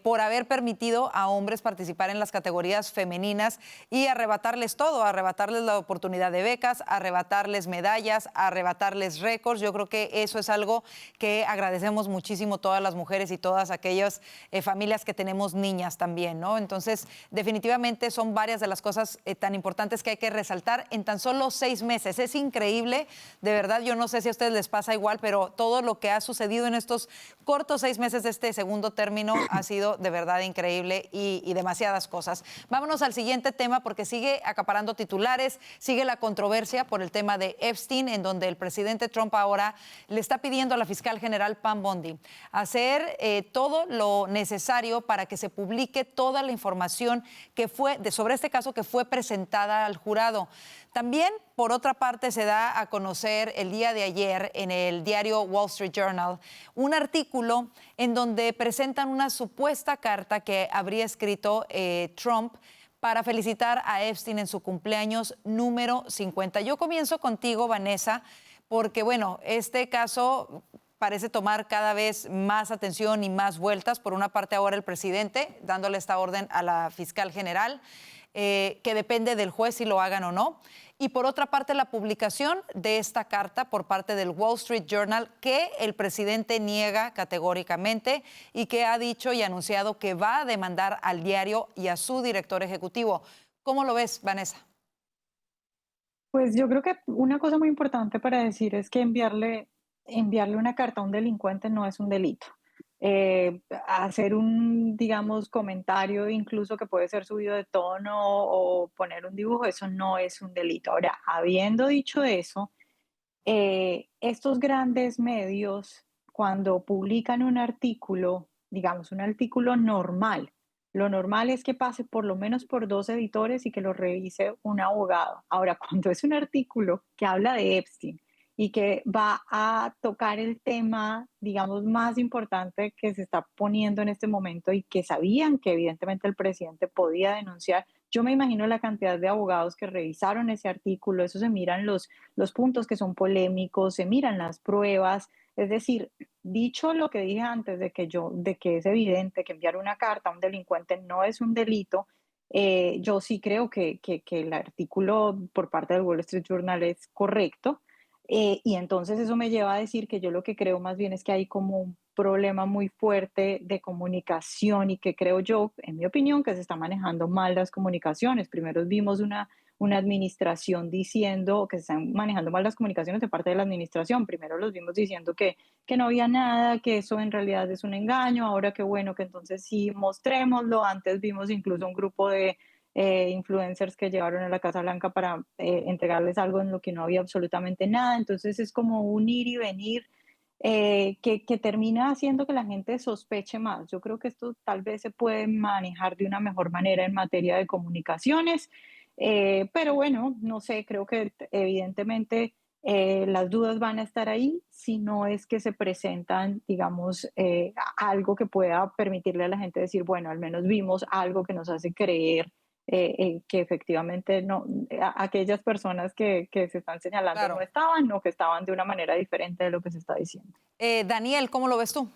por haber permitido a hombres participar en las categorías femeninas y arrebatarles todo, arrebatarles la oportunidad de becas, arrebatarles medallas, arrebatarles récords. Yo creo que eso es algo que agradecemos muchísimo todas las mujeres y todas aquellas familias que tenemos niñas también, ¿no? Entonces, definitivamente son varias de las cosas tan importantes que hay que resaltar en tan solo 6 meses. Es increíble, de verdad, yo no sé si a ustedes les pasa igual, pero todo lo que ha sucedido en estos cortos 6 meses de este segundo término ha sido de verdad increíble y demasiadas cosas. Vámonos al siguiente tema porque sigue acaparando titulares, sigue la controversia por el tema de Epstein, en donde el presidente Trump ahora le está pidiendo a la fiscal general Pam Bondi hacer todo lo necesario para que se publique toda la información que fue sobre este caso que fue presentada al jurado. También, por otra parte, se da a conocer el día de ayer en el diario Wall Street Journal un artículo en donde presentan una supuesta carta que habría escrito Trump para felicitar a Epstein en su cumpleaños número 50. Yo comienzo contigo, Vanessa, porque, bueno, este caso parece tomar cada vez más atención y más vueltas. Por una parte, ahora el presidente dándole esta orden a la fiscal general, que depende del juez si lo hagan o no. Y por otra parte, la publicación de esta carta por parte del Wall Street Journal que el presidente niega categóricamente y que ha dicho y anunciado que va a demandar al diario y a su director ejecutivo. ¿Cómo lo ves, Vanessa?
Pues yo creo que una cosa muy importante para decir es que enviarle una carta a un delincuente no es un delito. Hacer un, digamos, comentario incluso que puede ser subido de tono o poner un dibujo, eso no es un delito. Ahora, habiendo dicho eso, estos grandes medios, cuando publican un artículo, digamos, un artículo normal, lo normal es que pase por lo menos por 2 editores y que lo revise un abogado. Ahora, cuando es un artículo que habla de Epstein, y que va a tocar el tema, digamos, más importante que se está poniendo en este momento y que sabían que evidentemente el presidente podía denunciar. Yo me imagino la cantidad de abogados que revisaron ese artículo, eso se miran los puntos que son polémicos, se miran las pruebas. Es decir, dicho lo que dije antes de que es evidente que enviar una carta a un delincuente no es un delito, yo sí creo que el artículo por parte del Wall Street Journal es correcto. Y entonces eso me lleva a decir que yo lo que creo más bien es que hay como un problema muy fuerte de comunicación y que creo yo, en mi opinión, que se está manejando mal las comunicaciones. Primero vimos una administración diciendo que se están manejando mal las comunicaciones de parte de la administración. Primero los vimos diciendo que no había nada, que eso en realidad es un engaño. Ahora que bueno, que entonces sí mostrémoslo. Antes vimos incluso un grupo de influencers que llevaron a la Casa Blanca para entregarles algo en lo que no había absolutamente nada. Entonces es como un ir y venir que termina haciendo que la gente sospeche más. Yo creo que esto tal vez se puede manejar de una mejor manera en materia de comunicaciones, pero bueno, no sé, creo que evidentemente las dudas van a estar ahí si no es que se presentan, digamos, algo que pueda permitirle a la gente decir, bueno, al menos vimos algo que nos hace creer que efectivamente no, aquellas personas que se están señalando
Claro.
no estaban o que estaban de una manera diferente de lo que se está diciendo.
Daniel, ¿cómo lo ves tú?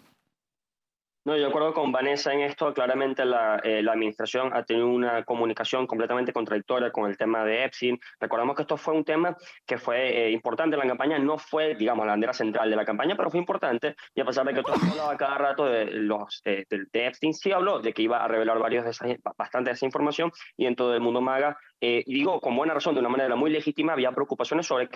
No, yo de acuerdo con Vanessa en esto. Claramente la administración ha tenido una comunicación completamente contradictoria con el tema de Epstein. Recordamos que esto fue un tema que fue importante en la campaña, no fue, digamos, la bandera central de la campaña, pero fue importante. Y a pesar de que Trump hablaba cada rato de Epstein, sí habló de que iba a revelar bastante de esa información, y en todo el mundo MAGA, y digo con buena razón, de una manera muy legítima, había preocupaciones sobre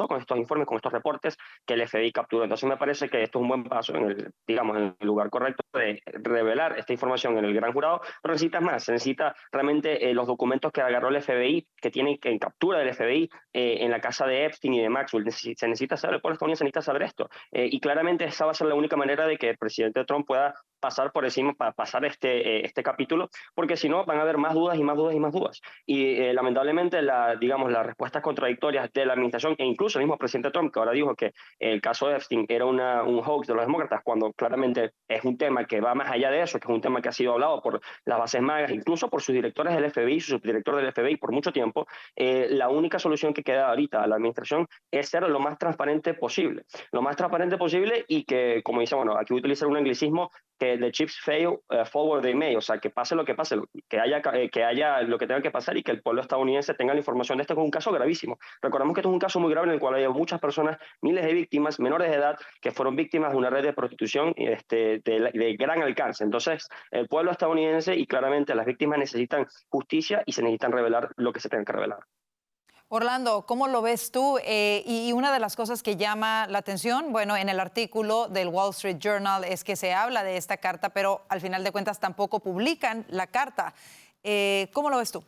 con estos informes, con estos reportes que el FBI capturó. Entonces me parece que esto es un buen paso en el, digamos, en el lugar correcto de revelar esta información en el gran jurado, pero necesita más, se necesita realmente los documentos que agarró el FBI, que tienen en captura del FBI en la casa de Epstein y de Maxwell. Se necesita saber, el pueblo estadounidense necesita saber esto, y claramente esa va a ser la única manera de que el presidente Trump pueda pasar por encima, para pasar este capítulo, porque si no van a haber más dudas y más dudas y más dudas. Y lamentablemente digamos, las respuestas contradictorias de la administración, e incluso el mismo presidente Trump, que ahora dijo que el caso de Epstein era un hoax de los demócratas, cuando claramente es un tema que va más allá de eso, que es un tema que ha sido hablado por las bases magas, incluso por sus directores del FBI, su subdirector del FBI por mucho tiempo. La única solución que queda ahorita a la administración es ser lo más transparente posible. Lo más transparente posible, y que, como dice, bueno, aquí voy a utilizar un anglicismo, que the chips fail, forward they may, o sea, que pase lo que pase, que haya lo que tenga que pasar, y que el pueblo estadounidense tenga la información de esto, que es un caso gravísimo. Recordemos que esto es un caso muy grave en el cual hay muchas personas, miles de víctimas, menores de edad, que fueron víctimas de una red de prostitución de gran alcance. Entonces, el pueblo estadounidense y claramente las víctimas necesitan justicia y se necesitan revelar lo que se tenga que revelar.
Orlando, ¿cómo lo ves tú? Y una de las cosas que llama la atención, bueno, en el artículo del Wall Street Journal es que se habla de esta carta, pero al final de cuentas tampoco publican la carta. ¿Cómo lo ves tú?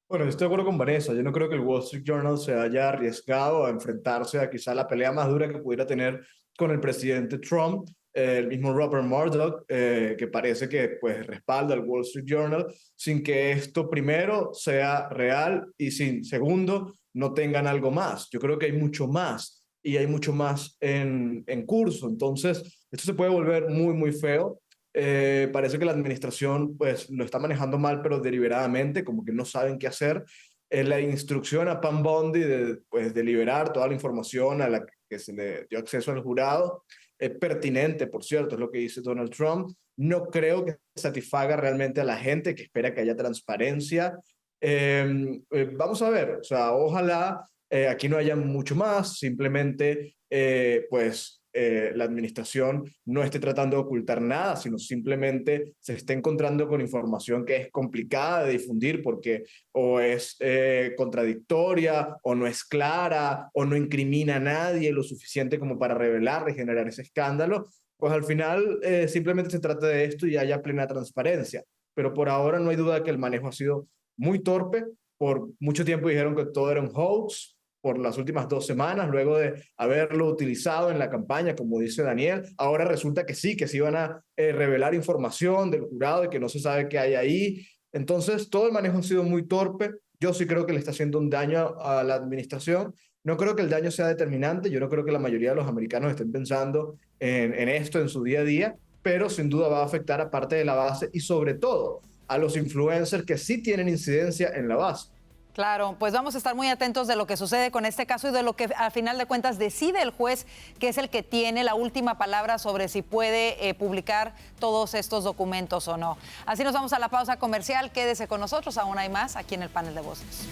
Bueno, yo estoy de acuerdo con Vanessa. Yo no creo que el Wall Street Journal se haya arriesgado a enfrentarse a quizá la pelea más dura que pudiera tener con el presidente Trump. El mismo Rupert Murdoch, que parece que pues respalda al Wall Street Journal, sin que esto primero sea real y segundo no tengan algo más. Yo creo que hay mucho más, y hay mucho más en curso. Entonces, esto se puede volver muy, muy feo. Parece que la administración pues lo está manejando mal, pero deliberadamente, como que no saben qué hacer. La instrucción a Pam Bondi de liberar toda la información a la que se le dio acceso al jurado es pertinente, por cierto, es lo que dice Donald Trump. No creo que satisfaga realmente a la gente que espera que haya transparencia. Vamos a ver, o sea, ojalá aquí no haya mucho más, simplemente la administración no esté tratando de ocultar nada, sino simplemente se esté encontrando con información que es complicada de difundir porque o es contradictoria, o no es clara, o no incrimina a nadie lo suficiente como para revelarla y generar ese escándalo. Pues al final simplemente se trata de esto y haya plena transparencia. Pero por ahora no hay duda de que el manejo ha sido muy torpe. Por mucho tiempo dijeron que todo era un hoax, por las últimas 2 semanas, luego de haberlo utilizado en la campaña, como dice Daniel. Ahora resulta que sí iban a revelar información del jurado y que no se sabe qué hay ahí. Entonces, todo el manejo ha sido muy torpe. Yo sí creo que le está haciendo un daño a la administración. No creo que el daño sea determinante. Yo no creo que la mayoría de los americanos estén pensando en esto en su día a día, pero sin duda va a afectar a parte de la base y sobre todo a los influencers que sí tienen incidencia en la base.
Claro, pues vamos a estar muy atentos de lo que sucede con este caso y de lo que al final de cuentas decide el juez, que es el que tiene la última palabra sobre si puede publicar todos estos documentos o no. Así nos vamos a la pausa comercial. Quédese con nosotros, aún hay más aquí en el panel de voces.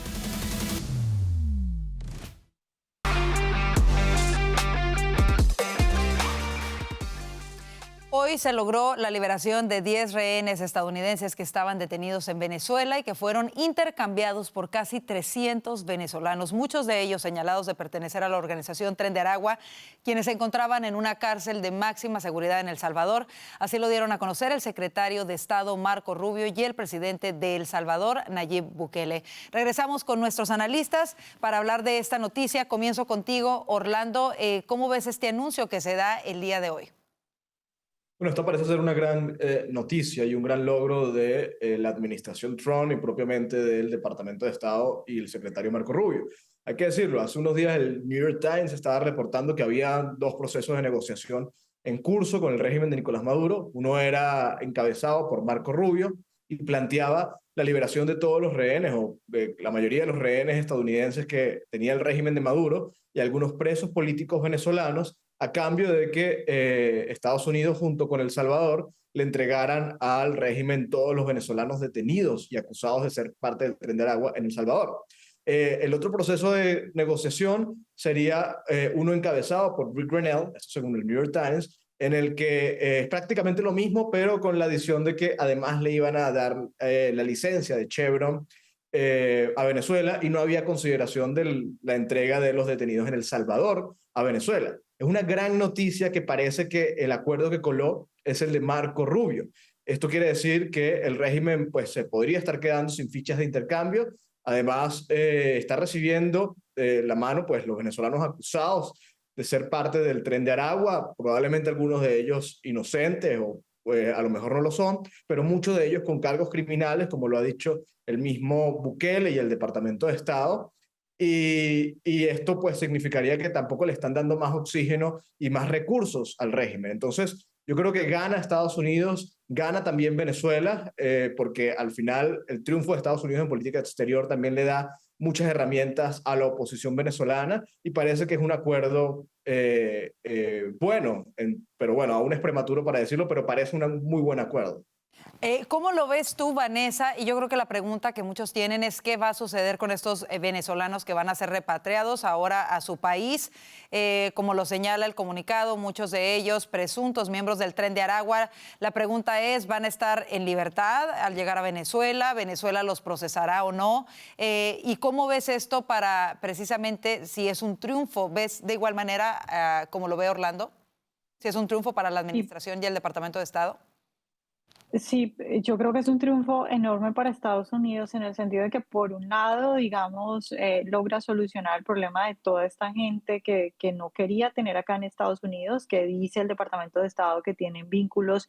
Hoy se logró la liberación de 10 rehenes estadounidenses que estaban detenidos en Venezuela y que fueron intercambiados por casi 300 venezolanos, muchos de ellos señalados de pertenecer a la organización Tren de Aragua, quienes se encontraban en una cárcel de máxima seguridad en El Salvador. Así lo dieron a conocer el secretario de Estado Marco Rubio y el presidente de El Salvador, Nayib Bukele. Regresamos con nuestros analistas para hablar de esta noticia. Comienzo contigo, Orlando. ¿Cómo ves este anuncio que se da el día de hoy?
Bueno, esto parece ser una gran noticia y un gran logro de la administración Trump y propiamente del Departamento de Estado y el secretario Marco Rubio. Hay que decirlo, hace unos días el New York Times estaba reportando que había 2 procesos de negociación en curso con el régimen de Nicolás Maduro. Uno era encabezado por Marco Rubio y planteaba la liberación de todos los rehenes, o la mayoría de los rehenes estadounidenses que tenía el régimen de Maduro, y algunos presos políticos venezolanos, a cambio de que Estados Unidos junto con El Salvador le entregaran al régimen todos los venezolanos detenidos y acusados de ser parte del Tren de Aragua en El Salvador. El otro proceso de negociación sería uno encabezado por Rick Grenell, eso según el New York Times, en el que es prácticamente lo mismo, pero con la adición de que además le iban a dar la licencia de Chevron a Venezuela, y no había consideración de la entrega de los detenidos en El Salvador a Venezuela. Es una gran noticia que parece que el acuerdo que coló es el de Marco Rubio. Esto quiere decir que el régimen pues, se podría estar quedando sin fichas de intercambio. Además, está recibiendo la mano pues, los venezolanos acusados de ser parte del Tren de Aragua, probablemente algunos de ellos inocentes o a lo mejor no lo son, pero muchos de ellos con cargos criminales, como lo ha dicho el mismo Bukele y el Departamento de Estado. Y esto pues significaría que tampoco le están dando más oxígeno y más recursos al régimen. Entonces, yo creo que gana Estados Unidos, gana también Venezuela, porque al final el triunfo de Estados Unidos en política exterior también le da muchas herramientas a la oposición venezolana, y parece que es un acuerdo bueno, pero bueno, aún es prematuro para decirlo, pero parece un muy buen acuerdo.
¿Cómo lo ves tú, Vanessa? Y yo creo que la pregunta que muchos tienen es qué va a suceder con estos venezolanos que van a ser repatriados ahora a su país. Como lo señala el comunicado, muchos de ellos presuntos miembros del Tren de Aragua. La pregunta es, ¿van a estar en libertad al llegar a Venezuela? ¿Venezuela los procesará o no? ¿Y cómo ves esto para precisamente si es un triunfo? ¿Ves de igual manera como lo ve Orlando? ¿Si es un triunfo para la administración y el Departamento de Estado?
Sí, yo creo que es un triunfo enorme para Estados Unidos en el sentido de que por un lado, digamos, logra solucionar el problema de toda esta gente que no quería tener acá en Estados Unidos, que dice el Departamento de Estado que tienen vínculos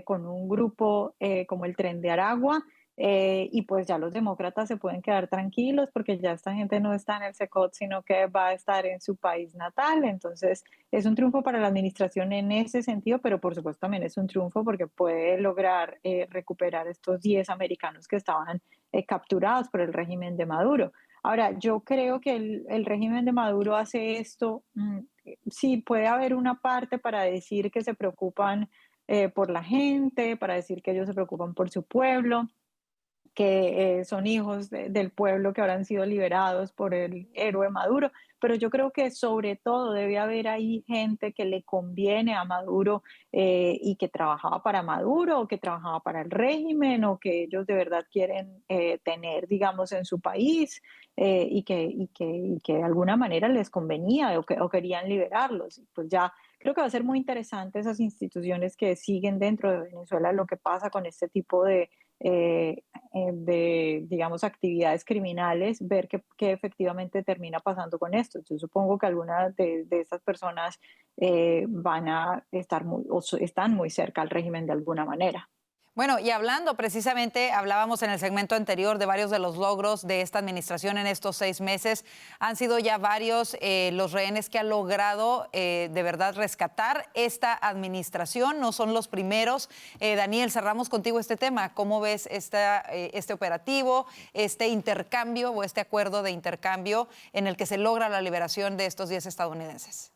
con un grupo como el Tren de Aragua. Y pues ya los demócratas se pueden quedar tranquilos porque ya esta gente no está en el SECOT, sino que va a estar en su país natal. Entonces es un triunfo para la administración en ese sentido, pero por supuesto también es un triunfo porque puede lograr recuperar estos 10 americanos que estaban capturados por el régimen de Maduro. Ahora, yo creo que el régimen de Maduro hace esto, sí, puede haber una parte para decir que se preocupan por la gente, para decir que ellos se preocupan por su pueblo, que son hijos del pueblo que habrán sido liberados por el héroe Maduro, pero yo creo que sobre todo debe haber ahí gente que le conviene a Maduro y que trabajaba para Maduro o que trabajaba para el régimen o que ellos de verdad quieren tener, digamos, en su país y que de alguna manera les convenía o querían liberarlos. Pues ya creo que va a ser muy interesante esas instituciones que siguen dentro de Venezuela lo que pasa con este tipo de digamos, actividades criminales, ver qué efectivamente termina pasando con esto. Yo supongo que algunas de estas personas van a estar están muy cerca al régimen de alguna manera.
Bueno, y hablando precisamente, hablábamos en el segmento anterior de varios de los logros de esta administración en estos 6 meses. Han sido ya varios los rehenes que ha logrado de verdad rescatar esta administración. No son los primeros. Daniel, cerramos contigo este tema. ¿Cómo ves este operativo, este intercambio o este acuerdo de intercambio en el que se logra la liberación de estos 10 estadounidenses?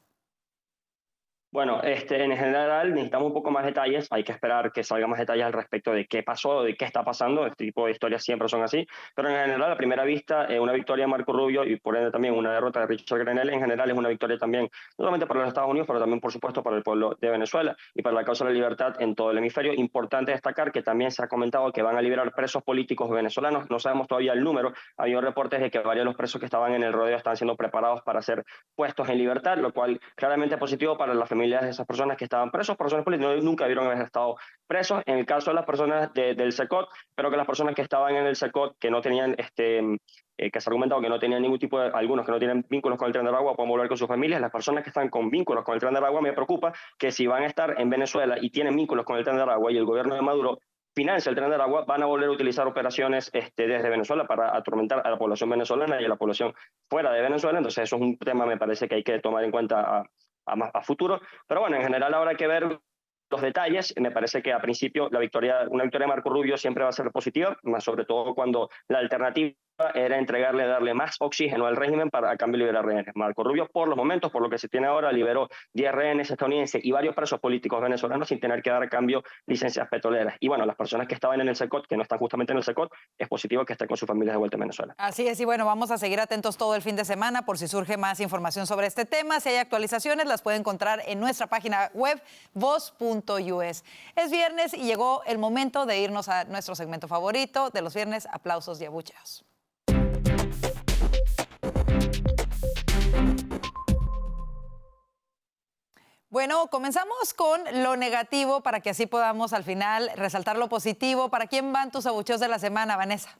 Bueno, en general necesitamos un poco más detalles, hay que esperar que salgan más detalles al respecto de qué pasó, de qué está pasando, este tipo de historias siempre son así, pero en general a primera vista una victoria de Marco Rubio y por ende también una derrota de Richard Grenell en general es una victoria también, no solamente para los Estados Unidos, pero también por supuesto para el pueblo de Venezuela y para la causa de la libertad en todo el hemisferio. Importante destacar que también se ha comentado que van a liberar presos políticos venezolanos, no sabemos todavía el número, ha habido reportes de que varios de los presos que estaban en el rodeo están siendo preparados para ser puestos en libertad, lo cual claramente es positivo para las familias de esas personas que estaban presos, personas políticas, nunca vieron haber estado presos. En el caso de las personas del SECOT, pero que las personas que estaban en el SECOT, que no tenían, que se ha argumentado que no tenían ningún tipo de, algunos que no tienen vínculos con el Tren de Aragua, pueden volver con sus familias. Las personas que están con vínculos con el Tren de Aragua, me preocupa que si van a estar en Venezuela y tienen vínculos con el Tren de Aragua y el gobierno de Maduro financia el Tren de Aragua van a volver a utilizar operaciones desde Venezuela para atormentar a la población venezolana y a la población fuera de Venezuela. Entonces eso es un tema, me parece, que hay que tomar en cuenta a futuro. Pero bueno, en general ahora hay que ver los detalles. Me parece que a principio una victoria de Marco Rubio siempre va a ser positiva, más sobre todo cuando la alternativa era darle más oxígeno al régimen para a cambio de liberar rehenes. Marco Rubio, por los momentos, por lo que se tiene ahora, liberó 10 rehenes estadounidenses y varios presos políticos venezolanos sin tener que dar a cambio licencias petroleras. Y bueno, las personas que estaban en el SECOT, que no están justamente en el SECOT, es positivo que estén con sus familias de vuelta en Venezuela.
Así es, y bueno, vamos a seguir atentos todo el fin de semana por si surge más información sobre este tema. Si hay actualizaciones, las puede encontrar en nuestra página web, voz.us. Es viernes y llegó el momento de irnos a nuestro segmento favorito de los viernes, aplausos y abucheos. Bueno, comenzamos con lo negativo para que así podamos al final resaltar lo positivo. ¿Para quién van tus abucheos de la semana, Vanessa?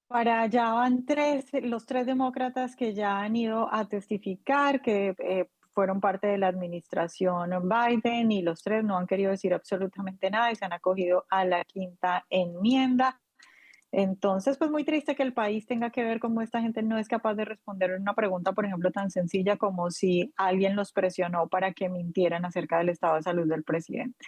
Para allá van los tres demócratas que ya han ido a testificar, que fueron parte de la administración Biden, y los tres no han querido decir absolutamente nada y se han acogido a la quinta enmienda. Entonces, pues muy triste que el país tenga que ver cómo esta gente no es capaz de responder una pregunta, por ejemplo, tan sencilla como si alguien los presionó para que mintieran acerca del estado de salud del presidente.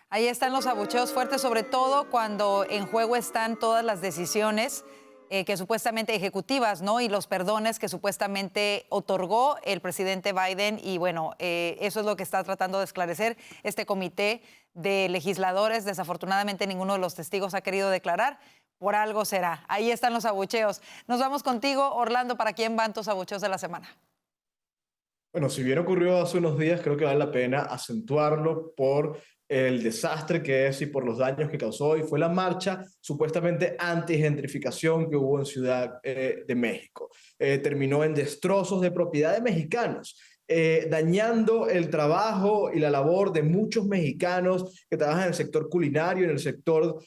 Ahí están los abucheos fuertes, sobre todo cuando en juego están todas las decisiones que supuestamente ejecutivas, ¿no? Y los perdones que supuestamente otorgó el presidente Biden. Y bueno, eso es lo que está tratando de esclarecer este comité de legisladores. Desafortunadamente ninguno de los testigos ha querido declarar. Por algo será. Ahí están los abucheos. Nos vamos contigo, Orlando. ¿Para quién van tus abucheos de la semana?
Bueno, si bien ocurrió hace unos días, creo que vale la pena acentuarlo por el desastre que es y por los daños que causó, y fue la marcha supuestamente anti-gentrificación que hubo en Ciudad de México. Terminó en destrozos de propiedad de mexicanos, dañando el trabajo y la labor de muchos mexicanos que trabajan en el sector culinario, en el sector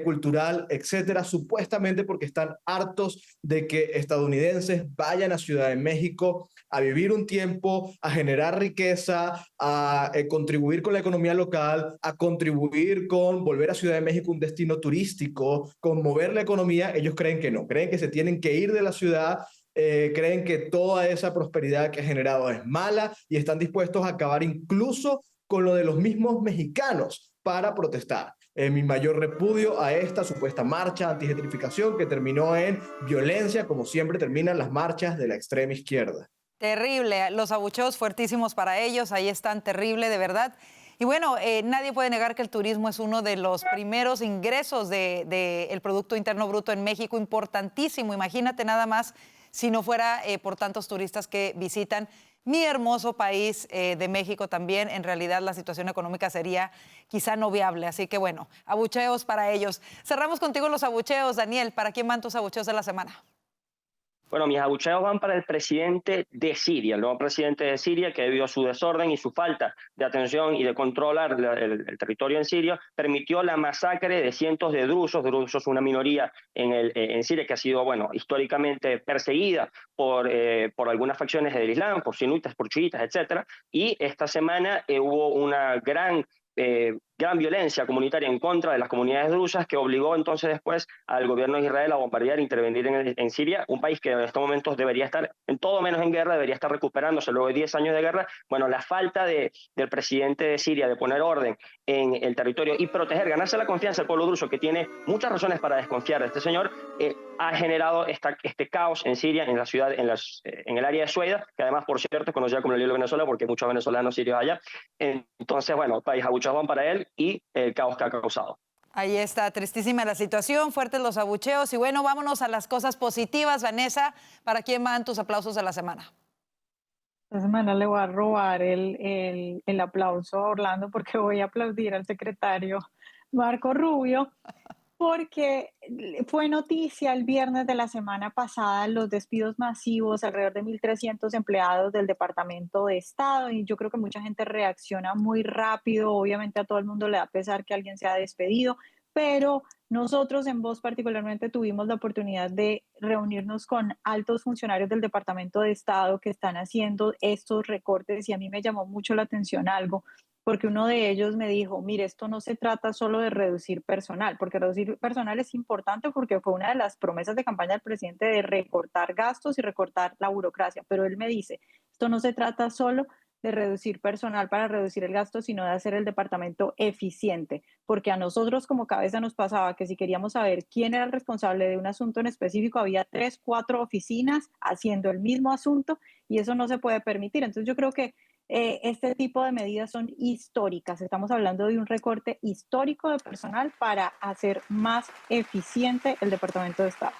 cultural, etcétera, supuestamente porque están hartos de que estadounidenses vayan a Ciudad de México a vivir un tiempo, a generar riqueza, a contribuir con la economía local, a contribuir con volver a Ciudad de México un destino turístico, con mover la economía. Ellos creen que no, creen que se tienen que ir de la ciudad. Creen que toda esa prosperidad que ha generado es mala y están dispuestos a acabar incluso con lo de los mismos mexicanos para protestar. Mi mayor repudio a esta supuesta marcha antigentrificación que terminó en violencia, como siempre terminan las marchas de la extrema izquierda. Terrible,
los abucheos fuertísimos para ellos, ahí están, terrible, de verdad. Y bueno, nadie puede negar que el turismo es uno de los primeros ingresos del Producto Interno Bruto en México, importantísimo. Imagínate nada más si no fuera por tantos turistas que visitan mi hermoso país de México también. En realidad la situación económica sería quizá no viable. Así que bueno, abucheos para ellos. Cerramos contigo los abucheos, Daniel. ¿Para quién van tus abucheos de la semana?
Bueno, mis abucheos van para el presidente de Siria, el nuevo presidente de Siria, que debido a su desorden y su falta de atención y de controlar el territorio en Siria, permitió la masacre de cientos de drusos. Drusos, una minoría en Siria que ha sido, bueno, históricamente perseguida por algunas facciones del Islam, por sunitas, por chiitas, etcétera. Y esta semana hubo una gran violencia comunitaria en contra de las comunidades drusas que obligó entonces después al gobierno de Israel a bombardear e intervenir en Siria, un país que en estos momentos debería estar en todo menos en guerra, debería estar recuperándose luego de 10 años de guerra. Bueno, la falta del presidente de Siria de poner orden en el territorio y proteger, ganarse la confianza del pueblo druso, que tiene muchas razones para desconfiar de este señor, ha generado este caos en Siria, en la ciudad, en el área de Sueida, que además, por cierto, es conocida como el Hilo de Venezuela porque hay muchos venezolanos sirios allá. Entonces, bueno, país abucheos van para él y el caos que ha causado.
Ahí está, tristísima la situación, fuertes los abucheos. Y bueno, vámonos a las cosas positivas. Vanessa, ¿para quién van tus aplausos de la semana?
Esta semana le voy a robar el aplauso a Orlando porque voy a aplaudir al secretario Marco Rubio, porque fue noticia el viernes de la semana pasada los despidos masivos, alrededor de 1.300 empleados del Departamento de Estado, y yo creo que mucha gente reacciona muy rápido. Obviamente a todo el mundo le da pesar que alguien sea despedido, pero nosotros en Voz particularmente tuvimos la oportunidad de reunirnos con altos funcionarios del Departamento de Estado que están haciendo estos recortes, y a mí me llamó mucho la atención algo. porque uno de ellos me dijo, mire, esto no se trata solo de reducir personal, porque reducir personal es importante porque fue una de las promesas de campaña del presidente de recortar gastos y recortar la burocracia, pero él me dice, esto no se trata solo de reducir personal para reducir el gasto, sino de hacer el departamento eficiente, porque a nosotros como cabeza nos pasaba que si queríamos saber quién era el responsable de un asunto en específico, había 3, 4 oficinas haciendo el mismo asunto y eso no se puede permitir. Entonces yo creo que este tipo de medidas son históricas. Estamos hablando de un recorte histórico de personal para hacer más eficiente el Departamento de Estado.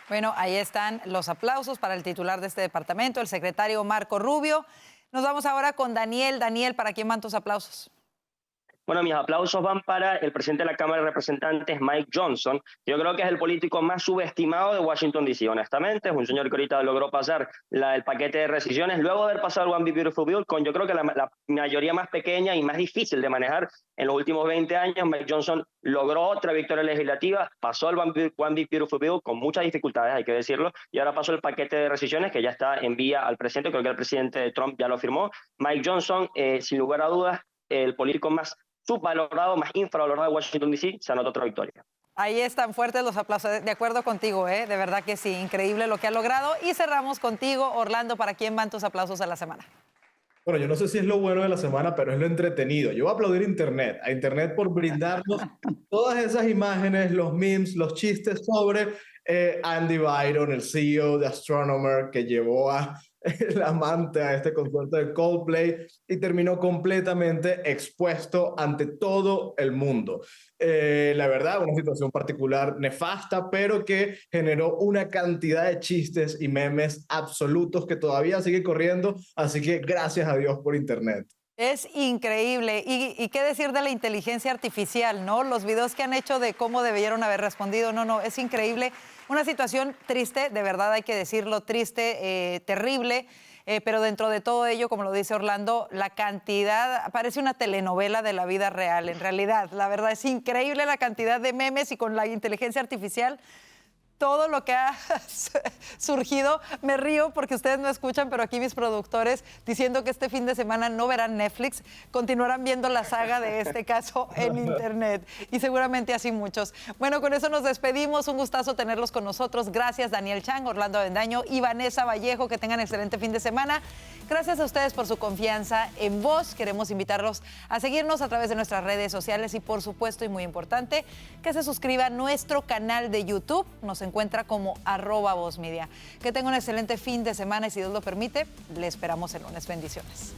Bueno, ahí están los aplausos para el titular de este departamento, el secretario Marco Rubio. Nos vamos ahora con Daniel. Daniel, ¿para quién van tus aplausos?
Bueno, mis aplausos van para el presidente de la Cámara de Representantes, Mike Johnson. Yo creo que es el político más subestimado de Washington, D.C., honestamente. Es un señor que ahorita logró pasar el paquete de rescisiones, luego de haber pasado el One Big Beautiful Bill, con yo creo que la mayoría más pequeña y más difícil de manejar en los últimos 20 años. Mike Johnson logró otra victoria legislativa, pasó el One Big Beautiful Bill con muchas dificultades, hay que decirlo, y ahora pasó el paquete de rescisiones que ya está en vía al presidente. Creo que el presidente Trump ya lo firmó. Mike Johnson, sin lugar a dudas, el político más subvalorado, más infravalorado de Washington, D.C., se anota otra victoria.
Ahí están fuertes los aplausos. De acuerdo contigo, de verdad que sí, increíble lo que ha logrado. Y cerramos contigo, Orlando, ¿para quién van tus aplausos a la semana?
Bueno, yo no sé si es lo bueno de la semana, pero es lo entretenido. Yo voy a aplaudir a Internet por brindarnos todas esas imágenes, los memes, los chistes sobre Andy Byron, el CEO de Astronomer, que llevó a el amante a este concierto de Coldplay y terminó completamente expuesto ante todo el mundo. La verdad, una situación particular nefasta, pero que generó una cantidad de chistes y memes absolutos que todavía sigue corriendo, así que gracias a Dios por Internet.
Es increíble. ¿Y qué decir de la inteligencia artificial, no? Los videos que han hecho de cómo debieron haber respondido. No, es increíble. Una situación triste, de verdad hay que decirlo, triste, terrible. Pero dentro de todo ello, como lo dice Orlando, la cantidad, parece una telenovela de la vida real, en realidad. La verdad es increíble la cantidad de memes y con la inteligencia artificial, todo lo que ha surgido. Me río porque ustedes no escuchan, pero aquí mis productores diciendo que este fin de semana no verán Netflix, continuarán viendo la saga de este caso en Internet. Y seguramente así muchos. Bueno, con eso nos despedimos. Un gustazo tenerlos con nosotros. Gracias, Daniel Chang, Orlando Avendaño y Vanessa Vallejo. Que tengan excelente fin de semana. Gracias a ustedes por su confianza en Voz. Queremos invitarlos a seguirnos a través de nuestras redes sociales y, por supuesto, y muy importante, que se suscriba a nuestro canal de YouTube. Nos encuentra como @VozMedia. Que tenga un excelente fin de semana y, si Dios lo permite, le esperamos el lunes. Bendiciones.